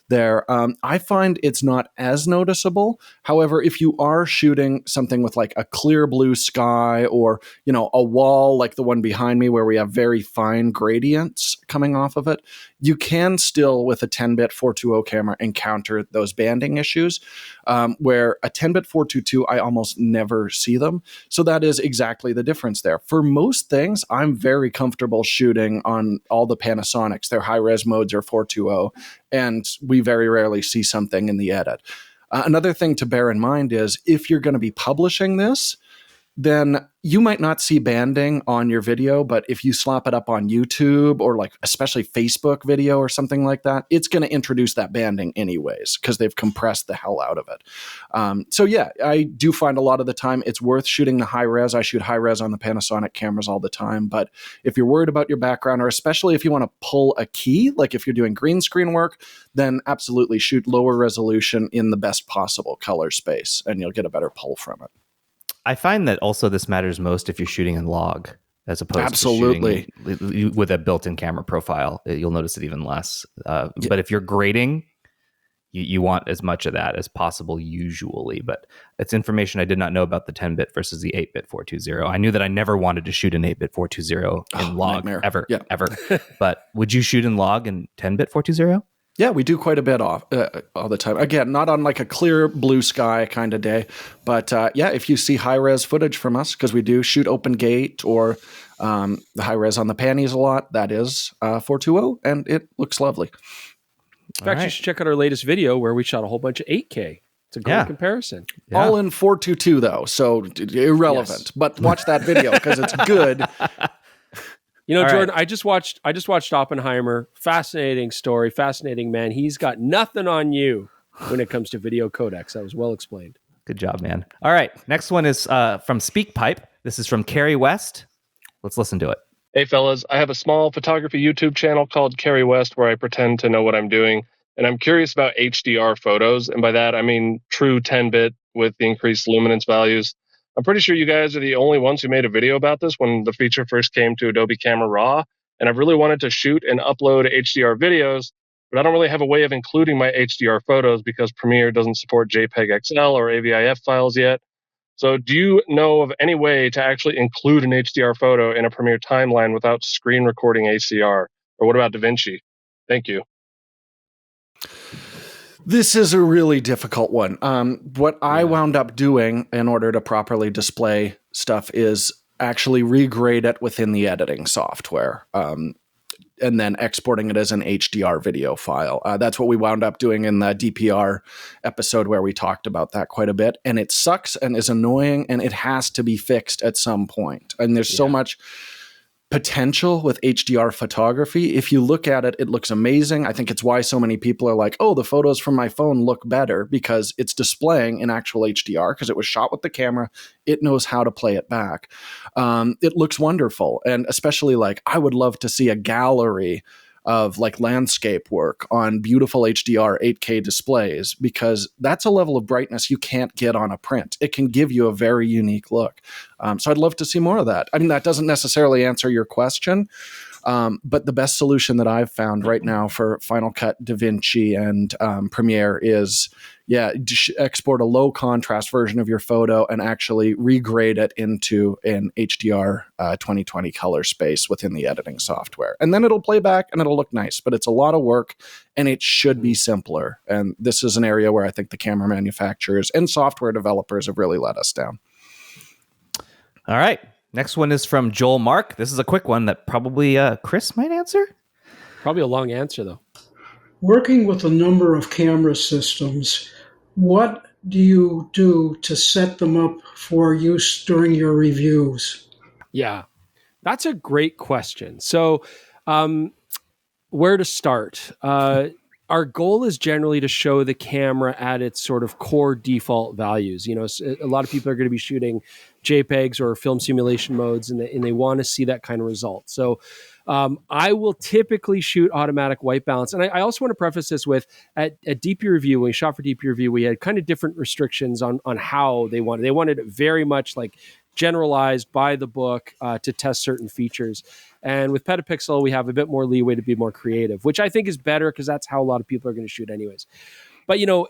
there. I find it's not as noticeable. However, if you are shooting something with like a clear blue sky or, a wall like the one behind me where we have very fine gradients coming off of it, you can still, with a 10-bit 420 camera, encounter those banding issues, where a 10-bit 422, I almost never see them. So that is exactly the difference there. For most things, I'm very comfortable shooting on all the Panasonics. Their high-res modes are 420, and we very rarely see something in the edit. Another thing to bear in mind is if you're going to be publishing this, then you might not see banding on your video, but if you slap it up on YouTube or like especially Facebook video or something like that, it's going to introduce that banding anyways because they've compressed the hell out of it. So yeah, I do find a lot of the time it's worth shooting the high res. I shoot high res on the Panasonic cameras all the time, but if you're worried about your background or especially if you want to pull a key, like if you're doing green screen work, then absolutely shoot lower resolution in the best possible color space and you'll get a better pull from it. I find that also this matters most if you're shooting in log as opposed to shooting with a built-in camera profile. You'll notice it even less. But if you're grading, you want as much of that as possible usually. But it's information I did not know about the 10-bit versus the 8-bit 420. I knew that I never wanted to shoot an 8-bit 420 in log ever. But would you shoot in log in 10-bit 420? Yeah, we do quite a bit all the time. Again, not on like a clear blue sky kind of day, but if you see high-res footage from us, because we do shoot open gate or the high-res on the panties a lot, that is 420, and it looks lovely. In fact, you should check out our latest video where we shot a whole bunch of 8K. It's a great comparison. Yeah. All in 422, though, so irrelevant. Yes. But watch that video because it's good. Jordan, right. I just watched Oppenheimer. Fascinating story, fascinating man. He's got nothing on you when it comes to video codecs. That was well explained. Good job, man. All right, next one is from SpeakPipe. This is from Carrie West. Let's listen to it. Hey, fellas. I have a small photography YouTube channel called Carrie West where I pretend to know what I'm doing. And I'm curious about HDR photos. And by that, I mean true 10-bit with the increased luminance values. I'm pretty sure you guys are the only ones who made a video about this when the feature first came to Adobe Camera Raw. And I've really wanted to shoot and upload HDR videos, but I don't really have a way of including my HDR photos because Premiere doesn't support JPEG XL or AVIF files yet. So do you know of any way to actually include an HDR photo in a Premiere timeline without screen recording ACR? Or what about DaVinci? Thank you. This is a really difficult one. What I wound up doing in order to properly display stuff is actually regrade it within the editing software and then exporting it as an HDR video file. That's what we wound up doing in the DPR episode where we talked about that quite a bit. And it sucks and is annoying and it has to be fixed at some point. And there's so much potential with HDR photography. If you look at it, it looks amazing. I think it's why so many people are like, oh, the photos from my phone look better because it's displaying in actual HDR because it was shot with the camera. It knows how to play it back. It looks wonderful. And especially like I would love to see a gallery of like landscape work on beautiful HDR 8K displays, because that's a level of brightness you can't get on a print. It can give you a very unique look. So I'd love to see more of that. I mean, that doesn't necessarily answer your question, but the best solution that I've found right now for Final Cut, DaVinci, and Premiere is, export a low contrast version of your photo and actually regrade it into an HDR 2020 color space within the editing software. And then it'll play back and it'll look nice, but it's a lot of work and it should be simpler. And this is an area where I think the camera manufacturers and software developers have really let us down. All right. Next one is from Joel Mark. This is a quick one that probably Chris might answer. Probably a long answer, though. Working with a number of camera systems, what do you do to set them up for use during your reviews? Yeah, that's a great question. So where to start? Our goal is generally to show the camera at its sort of core default values. You know, a lot of people are going to be shooting JPEGs or film simulation modes, and they want to see that kind of result. So I will typically shoot automatic white balance. And I also want to preface this with, at DP Review, when we shot for DP Review, we had kind of different restrictions on how they wanted. They wanted it very much like generalized by the book to test certain features. And with PetaPixel, we have a bit more leeway to be more creative, which I think is better because that's how a lot of people are going to shoot anyways. But, you know,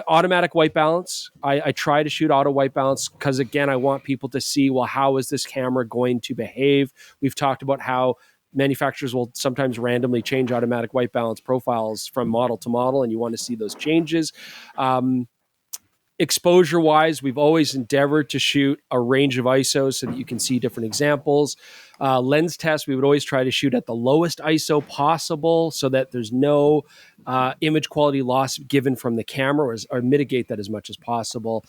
automatic white balance, I try to shoot auto white balance because, again, I want people to see, well, how is this camera going to behave? We've talked about how manufacturers will sometimes randomly change automatic white balance profiles from model to model, and you want to see those changes. Exposure-wise, we've always endeavored to shoot a range of ISOs so that you can see different examples. Lens test, we would always try to shoot at the lowest ISO possible so that there's no image quality loss given from the camera, or mitigate that as much as possible.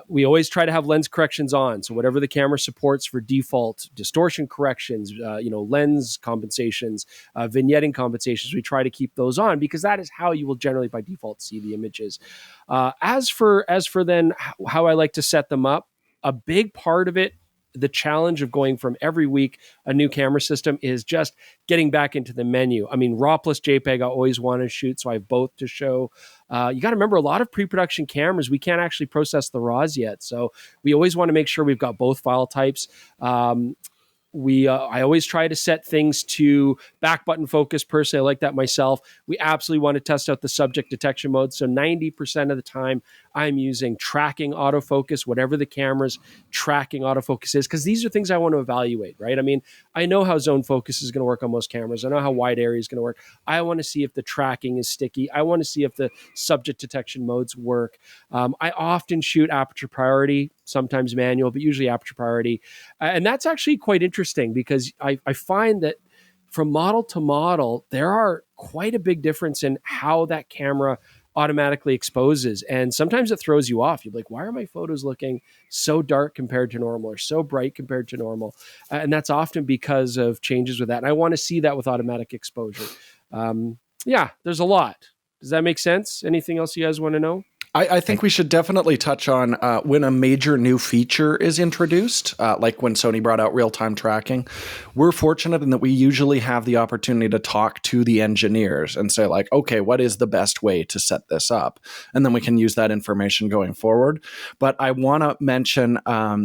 We always try to have lens corrections on. So whatever the camera supports for default distortion corrections, lens compensations, vignetting compensations, we try to keep those on because that is how you will generally by default see the images. As for then how I like to set them up, a big part of it, the challenge of going from every week a new camera system, is just getting back into the menu. I mean, RAW plus JPEG, I always want to shoot, so I have both to show. You got to remember, a lot of pre-production cameras, we can't actually process the RAWs yet. So we always want to make sure we've got both file types. I always try to set things to back button focus. Personally, I like that myself. We absolutely want to test out the subject detection mode. So 90% of the time I'm using tracking autofocus, whatever the camera's tracking autofocus is, because these are things I want to evaluate, right? I mean, I know how zone focus is going to work on most cameras. I know how wide area is going to work. I want to see if the tracking is sticky. I want to see if the subject detection modes work. I often shoot aperture priority, sometimes manual, but usually aperture priority. And that's actually quite interesting because I find that from model to model, there are quite a big difference in how that camera automatically exposes. And sometimes it throws you off. You're like, why are my photos looking so dark compared to normal or so bright compared to normal? And that's often because of changes with that. And I want to see that with automatic exposure. There's a lot. Does that make sense? Anything else you guys want to know? I think we should definitely touch on when a major new feature is introduced, like when Sony brought out real-time tracking. We're fortunate in that we usually have the opportunity to talk to the engineers and say, like, okay, what is the best way to set this up? And then we can use that information going forward. But I want to mention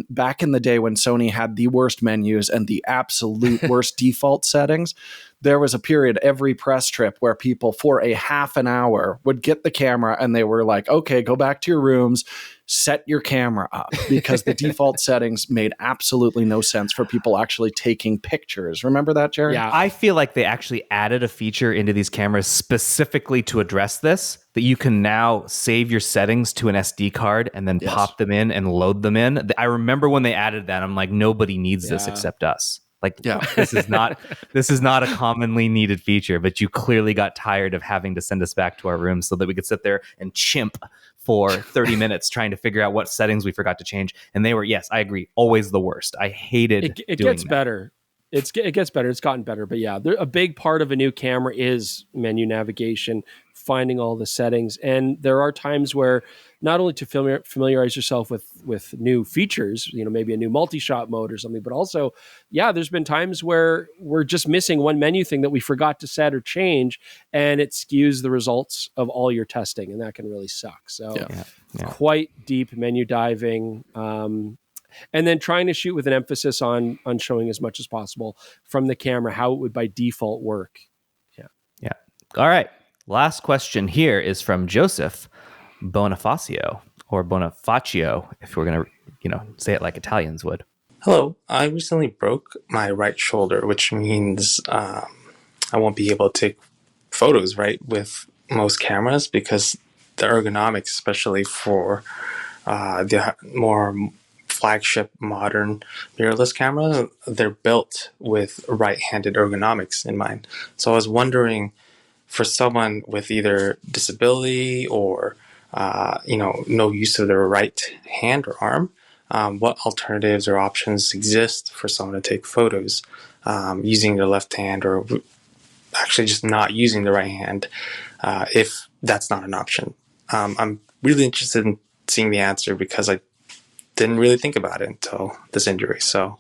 back in the day when Sony had the worst menus and the absolute worst default settings, there was a period every press trip where people for a half an hour would get the camera and they were like, okay, go back to your rooms, set your camera up, because the default settings made absolutely no sense for people actually taking pictures. Remember that, Jaron? Yeah, I feel like they actually added a feature into these cameras specifically to address this, that you can now save your settings to an SD card and then pop them in and load them in. I remember when they added that, I'm like, nobody needs this except us. This is not a commonly needed feature, but you clearly got tired of having to send us back to our rooms so that we could sit there and chimp for 30 minutes trying to figure out what settings we forgot to change. And they were, yes, I agree, always the worst. I hated it doing gets that. better. It gets better. It's gotten better, but yeah, a big part of a new camera is menu navigation, finding all the settings, and there are times where not only to familiarize yourself with new features, maybe a new multi-shot mode or something, but also, there's been times where we're just missing one menu thing that we forgot to set or change, and it skews the results of all your testing, and that can really suck. So, quite deep menu diving. And then trying to shoot with an emphasis on showing as much as possible from the camera, how it would by default work. Yeah. All right. Last question here is from Joseph Bonifacio, or Bonifacio, if we're going to, say it like Italians would. Hello. I recently broke my right shoulder, which means I won't be able to take photos, right, with most cameras because the ergonomics, especially for the more flagship modern mirrorless camera, they're built with right-handed ergonomics in mind. So I was wondering, for someone with either disability or no use of their right hand or arm, what alternatives or options exist for someone to take photos using their left hand, or actually just not using the right hand if that's not an option. I'm really interested in seeing the answer because I didn't really think about it until this injury. So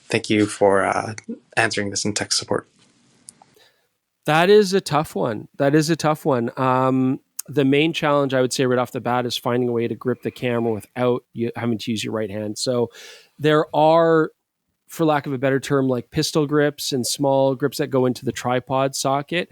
thank you for answering this in tech support. That is a tough one. The main challenge, I would say right off the bat, is finding a way to grip the camera without you having to use your right hand. So there are, for lack of a better term, like pistol grips and small grips that go into the tripod socket.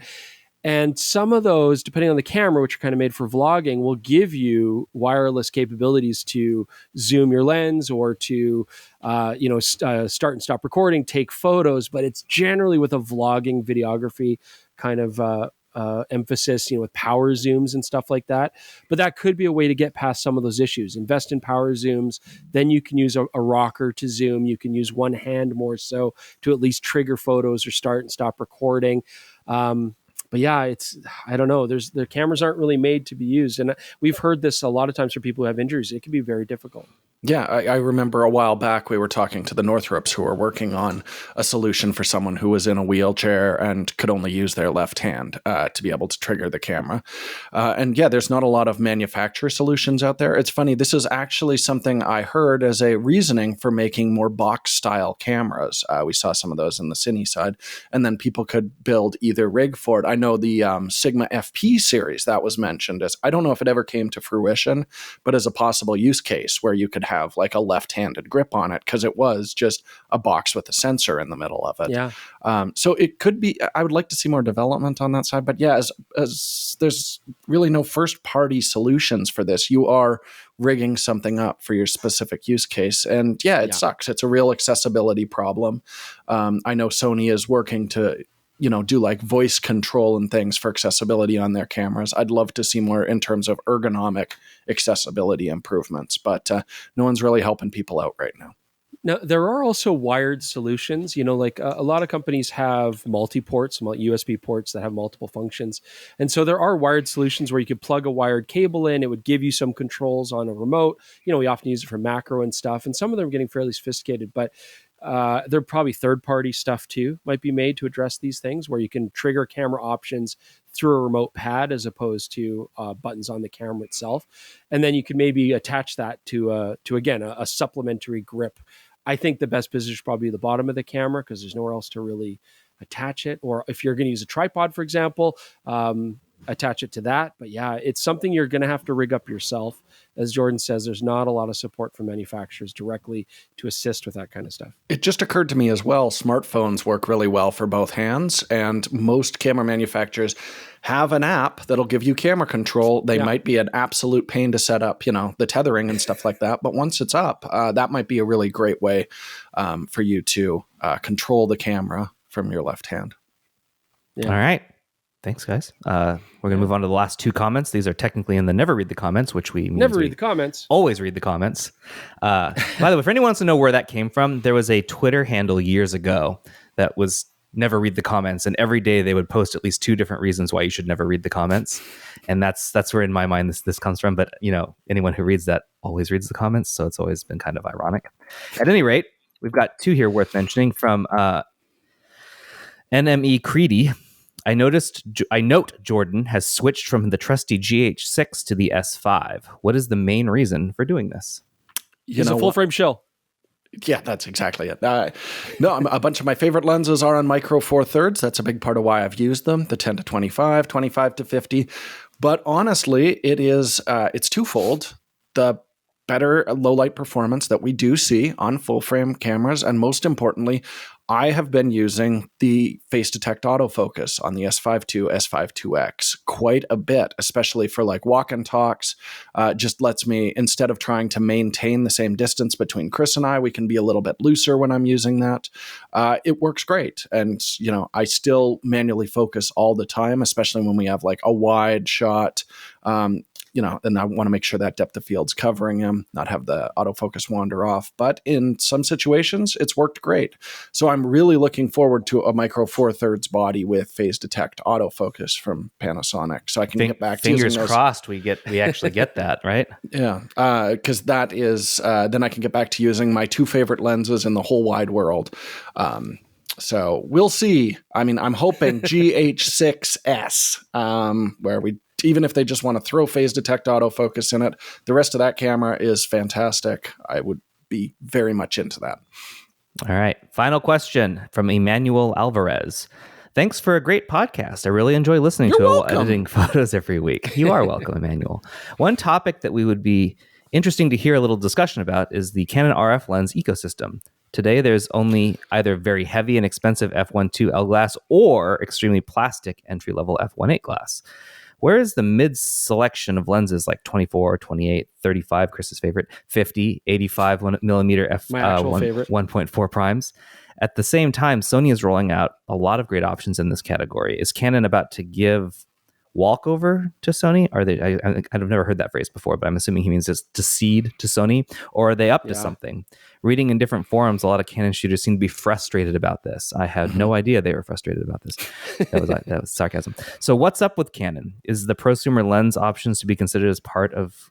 And some of those, depending on the camera, which are kind of made for vlogging, will give you wireless capabilities to zoom your lens or to, start and stop recording, take photos. But it's generally with a vlogging videography kind of emphasis, with power zooms and stuff like that. But that could be a way to get past some of those issues. Invest in power zooms. Then you can use a rocker to zoom. You can use one hand more so to at least trigger photos or start and stop recording. But yeah, I don't know. The cameras aren't really made to be used. And we've heard this a lot of times for people who have injuries. It can be very difficult. Yeah, I remember a while back we were talking to the Northrops, who were working on a solution for someone who was in a wheelchair and could only use their left hand to be able to trigger the camera. And yeah, there's not a lot of manufacturer solutions out there. It's funny, this is actually something I heard as a reasoning for making more box-style cameras. We saw some of those in the Cine side, and then people could build either rig for it. I know the Sigma FP series that was mentioned as, I don't know if it ever came to fruition, but as a possible use case where you could have like a left-handed grip on it, because it was just a box with a sensor in the middle of it. Yeah. So it could be, I would like to see more development on that side, but yeah, as there's really no first-party solutions for this. You are rigging something up for your specific use case. And yeah, it sucks. It's a real accessibility problem. I know Sony is working to do like voice control and things for accessibility on their cameras. I'd love to see more in terms of ergonomic accessibility improvements, but no one's really helping people out right now. Now, there are also wired solutions. Like a lot of companies have multi-ports, USB ports that have multiple functions. And so there are wired solutions where you could plug a wired cable in. It would give you some controls on a remote. We often use it for macro and stuff. And some of them are getting fairly sophisticated, but there are probably third-party stuff too might be made to address these things, where you can trigger camera options through a remote pad as opposed to buttons on the camera itself. And then you can maybe attach that to again, a supplementary grip. I think the best position is probably the bottom of the camera because there's nowhere else to really attach it. Or if you're going to use a tripod, for example, attach it to that. But yeah, it's something you're going to have to rig up yourself. As Jordan says, there's not a lot of support from manufacturers directly to assist with that kind of stuff. It just occurred to me as well, smartphones work really well for both hands, and most camera manufacturers have an app that'll give you camera control. They might be an absolute pain to set up, the tethering and stuff like that. But once it's up, that might be a really great way for you to control the camera from your left hand. Yeah. All right. Thanks, guys. We're going to move on to the last two comments. These are technically in the never read the comments, which we never read the comments. Always read the comments. By the way, if anyone wants to know where that came from, there was a Twitter handle years ago that was never read the comments, and every day they would post at least two different reasons why you should never read the comments, and that's where in my mind this comes from. But anyone who reads that always reads the comments, so it's always been kind of ironic. At any rate, we've got two here worth mentioning from NME Creedy. I note Jordan has switched from the trusty GH6 to the S5. What is the main reason for doing this? He's a full frame shell. Yeah, that's exactly it. No, a bunch of my favorite lenses are on micro four thirds. That's a big part of why I've used them. The 10 to 25, 25 to 50. But honestly, it's twofold. The better low light performance that we do see on full frame cameras, and most importantly, I have been using the face detect autofocus on the S5 II, S5 IIX quite a bit, especially for like walk and talks. Just lets me, instead of trying to maintain the same distance between Chris and I, we can be a little bit looser when I'm using that. It works great. And, I still manually focus all the time, especially when we have like a wide shot. And I want to make sure that depth of field's covering him, not have the autofocus wander off. But in some situations, it's worked great. So I'm really looking forward to a micro four thirds body with phase detect autofocus from Panasonic. So I can get back to fingers crossed we actually get that, right? Yeah, because that is then I can get back to using my two favorite lenses in the whole wide world. So we'll see. I mean, I'm hoping GH6S, where even if they just want to throw phase detect autofocus in it, the rest of that camera is fantastic. I would be very much into that. All right. Final question from Emmanuel Alvarez. Thanks for a great podcast. I really enjoy listening to it while editing photos every week. You are welcome, Emmanuel. One topic that we would be interesting to hear a little discussion about is the Canon RF lens ecosystem. Today, there's only either very heavy and expensive f1.2L glass or extremely plastic entry-level f1.8 glass. Where is the mid selection of lenses like 24, 28, 35, Chris's favorite, 50, 85 millimeter f1.4 primes? At the same time, Sony is rolling out a lot of great options in this category. Is Canon about to give walkover to Sony? Are they? I've never heard that phrase before, but I'm assuming he means just to cede to Sony, or are they up to something? Reading in different forums, a lot of Canon shooters seem to be frustrated about this. I had no idea they were frustrated about this. That was sarcasm. So what's up with Canon? Is the prosumer lens options to be considered as part of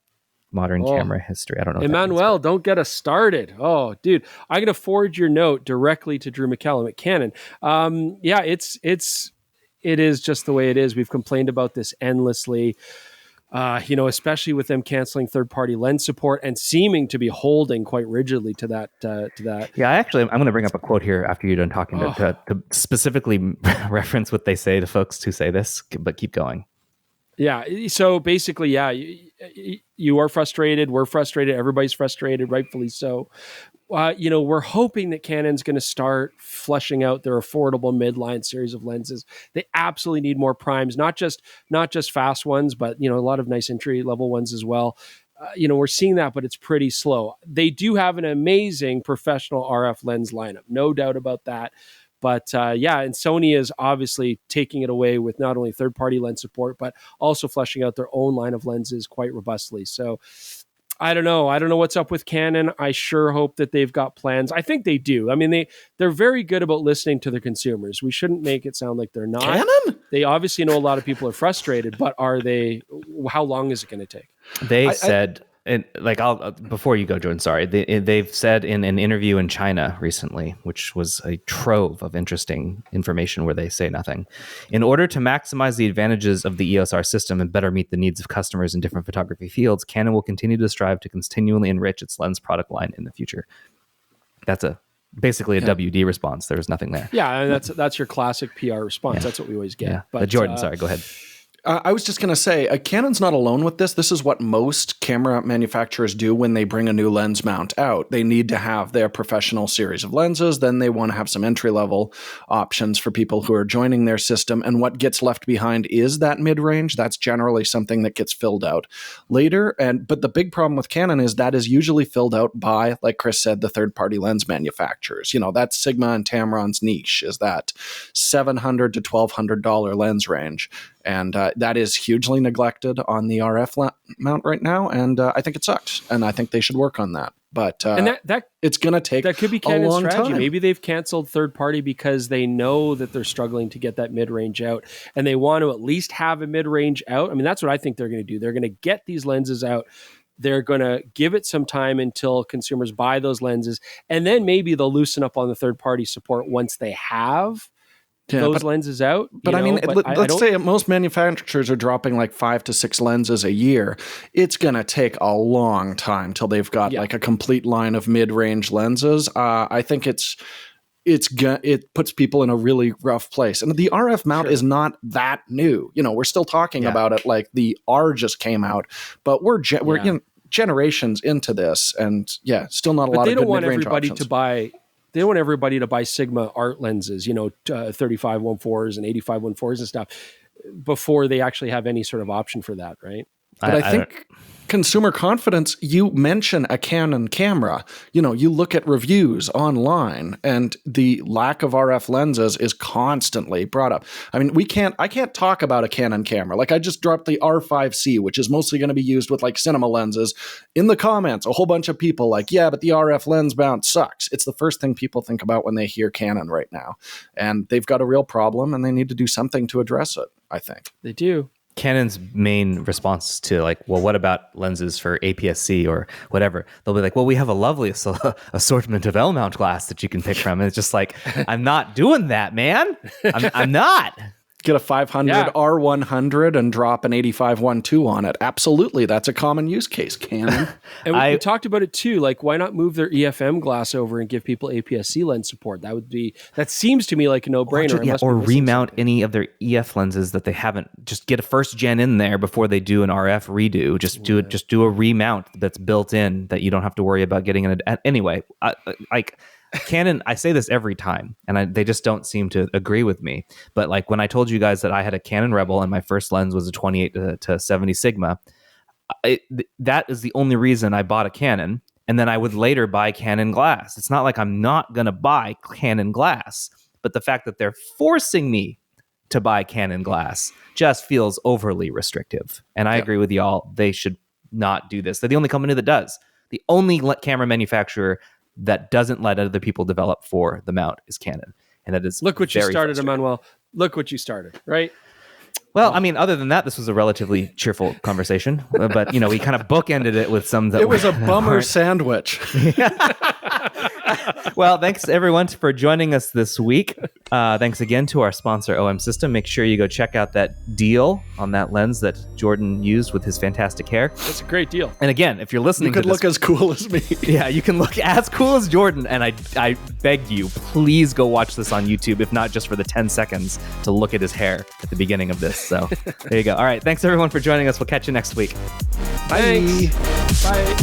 modern camera history? I don't know. Emmanuel, don't get us started. Oh, dude, I'm going to forward your note directly to Drew McCallum at Canon. It is just the way it is. We've complained about this endlessly, especially with them canceling third-party lens support and seeming to be holding quite rigidly to that. Yeah, I'm going to bring up a quote here after you're done talking to specifically reference what they say to folks who say this, but keep going. Yeah. So basically, you are frustrated. We're frustrated. Everybody's frustrated, rightfully so. We're hoping that Canon's going to start fleshing out their affordable midline series of lenses. They absolutely need more primes, not just fast ones, but a lot of nice entry level ones as well. We're seeing that, but it's pretty slow. They do have an amazing professional RF lens lineup, no doubt about that. But and Sony is obviously taking it away with not only third-party lens support, but also fleshing out their own line of lenses quite robustly. So I don't know what's up with Canon. I sure hope that they've got plans. I think they do. I mean, they're very good about listening to their consumers. We shouldn't make it sound like they're not. Canon? They obviously know a lot of people are frustrated, but are they? How long is it going to take? They said. And before you go, Jordan, sorry. They've said in an interview in China recently, which was a trove of interesting information where they say nothing. In order to maximize the advantages of the EOS R system and better meet the needs of customers in different photography fields, Canon will continue to strive to continually enrich its lens product line in the future. That's basically a WD response. There's nothing there. Yeah, and that's your classic PR response. Yeah. That's what we always get. Yeah. But Jordan, sorry, go ahead. I was just going to say, Canon's not alone with this. This is what most camera manufacturers do when they bring a new lens mount out. They need to have their professional series of lenses. Then they want to have some entry-level options for people who are joining their system. And what gets left behind is that mid-range. That's generally something that gets filled out later. But the big problem with Canon is that is usually filled out by, like Chris said, the third-party lens manufacturers. That's Sigma and Tamron's niche, is that $700 to $1,200 lens range. And that is hugely neglected on the RF mount right now, and I think it sucks. And I think they should work on that. But and that it's going to take that could be Canon's strategy. Time. Maybe they've canceled third party because they know that they're struggling to get that mid range out, and they want to at least have a mid range out. I mean, that's what I think they're going to do. They're going to get these lenses out. They're going to give it some time until consumers buy those lenses, and then maybe they'll loosen up on the third party support once they have those lenses out. But I mean, let's say most manufacturers are dropping like 5 to 6 lenses a year. It's going to take a long time till they've got like a complete line of mid-range lenses. I think it puts people in a really rough place. And the RF mount is not that new. We're still talking about it like the R just came out, but we're generations into this, and still not a lot of good mid-range options. They don't want everybody to buy Sigma art lenses, 35 1.4s and 85 1.4s and stuff before they actually have any sort of option for that, right? But I think consumer confidence, you mention a Canon camera, you look at reviews online and the lack of RF lenses is constantly brought up. I mean, I can't talk about a Canon camera. Like I just dropped the R5C, which is mostly going to be used with like cinema lenses. In the comments, a whole bunch of people like, yeah, but the RF lens mount sucks. It's the first thing people think about when they hear Canon right now. And they've got a real problem and they need to do something to address it, I think. They do. Canon's main response to like, well, what about lenses for APS-C or whatever? They'll be like, well, we have a lovely assortment of L-mount glass that you can pick from. And it's just like, I'm not doing that, man. I'm not. Get a 500 R100 and drop an 85 1.2 on it. Absolutely. That's a common use case, Canon. And we talked about it too. Like, why not move their EFM glass over and give people APS-C lens support? That seems to me like a no-brainer. Or remount any of their EF lenses that they haven't. Just get a first gen in there before they do an RF redo. Just do a remount that's built in that you don't have to worry about getting an. Anyway, Canon, I say this every time, and they just don't seem to agree with me. But like when I told you guys that I had a Canon Rebel and my first lens was a 28 to 70 Sigma, that is the only reason I bought a Canon. And then I would later buy Canon glass. It's not like I'm not going to buy Canon glass, but the fact that they're forcing me to buy Canon glass just feels overly restrictive. And I agree with y'all. They should not do this. They're the only company that does. The only camera manufacturer that doesn't let other people develop for the mount is Canon. And that is Look what you started, Emmanuel. Look what you started, right? Well, I mean, other than that, this was a relatively cheerful conversation. But, we kind of bookended it with some that it was a bummer sandwich. Well, thanks everyone for joining us this week. Thanks again to our sponsor, OM System. Make sure you go check out that deal on that lens that Jordan used with his fantastic hair. That's a great deal. And again, if you're listening, you could look as cool as me. Yeah, you can look as cool as Jordan. And I beg you, please go watch this on YouTube, if not just for the 10 seconds to look at his hair at the beginning of this. So there you go. All right. Thanks everyone for joining us. We'll catch you next week. Bye. Bye.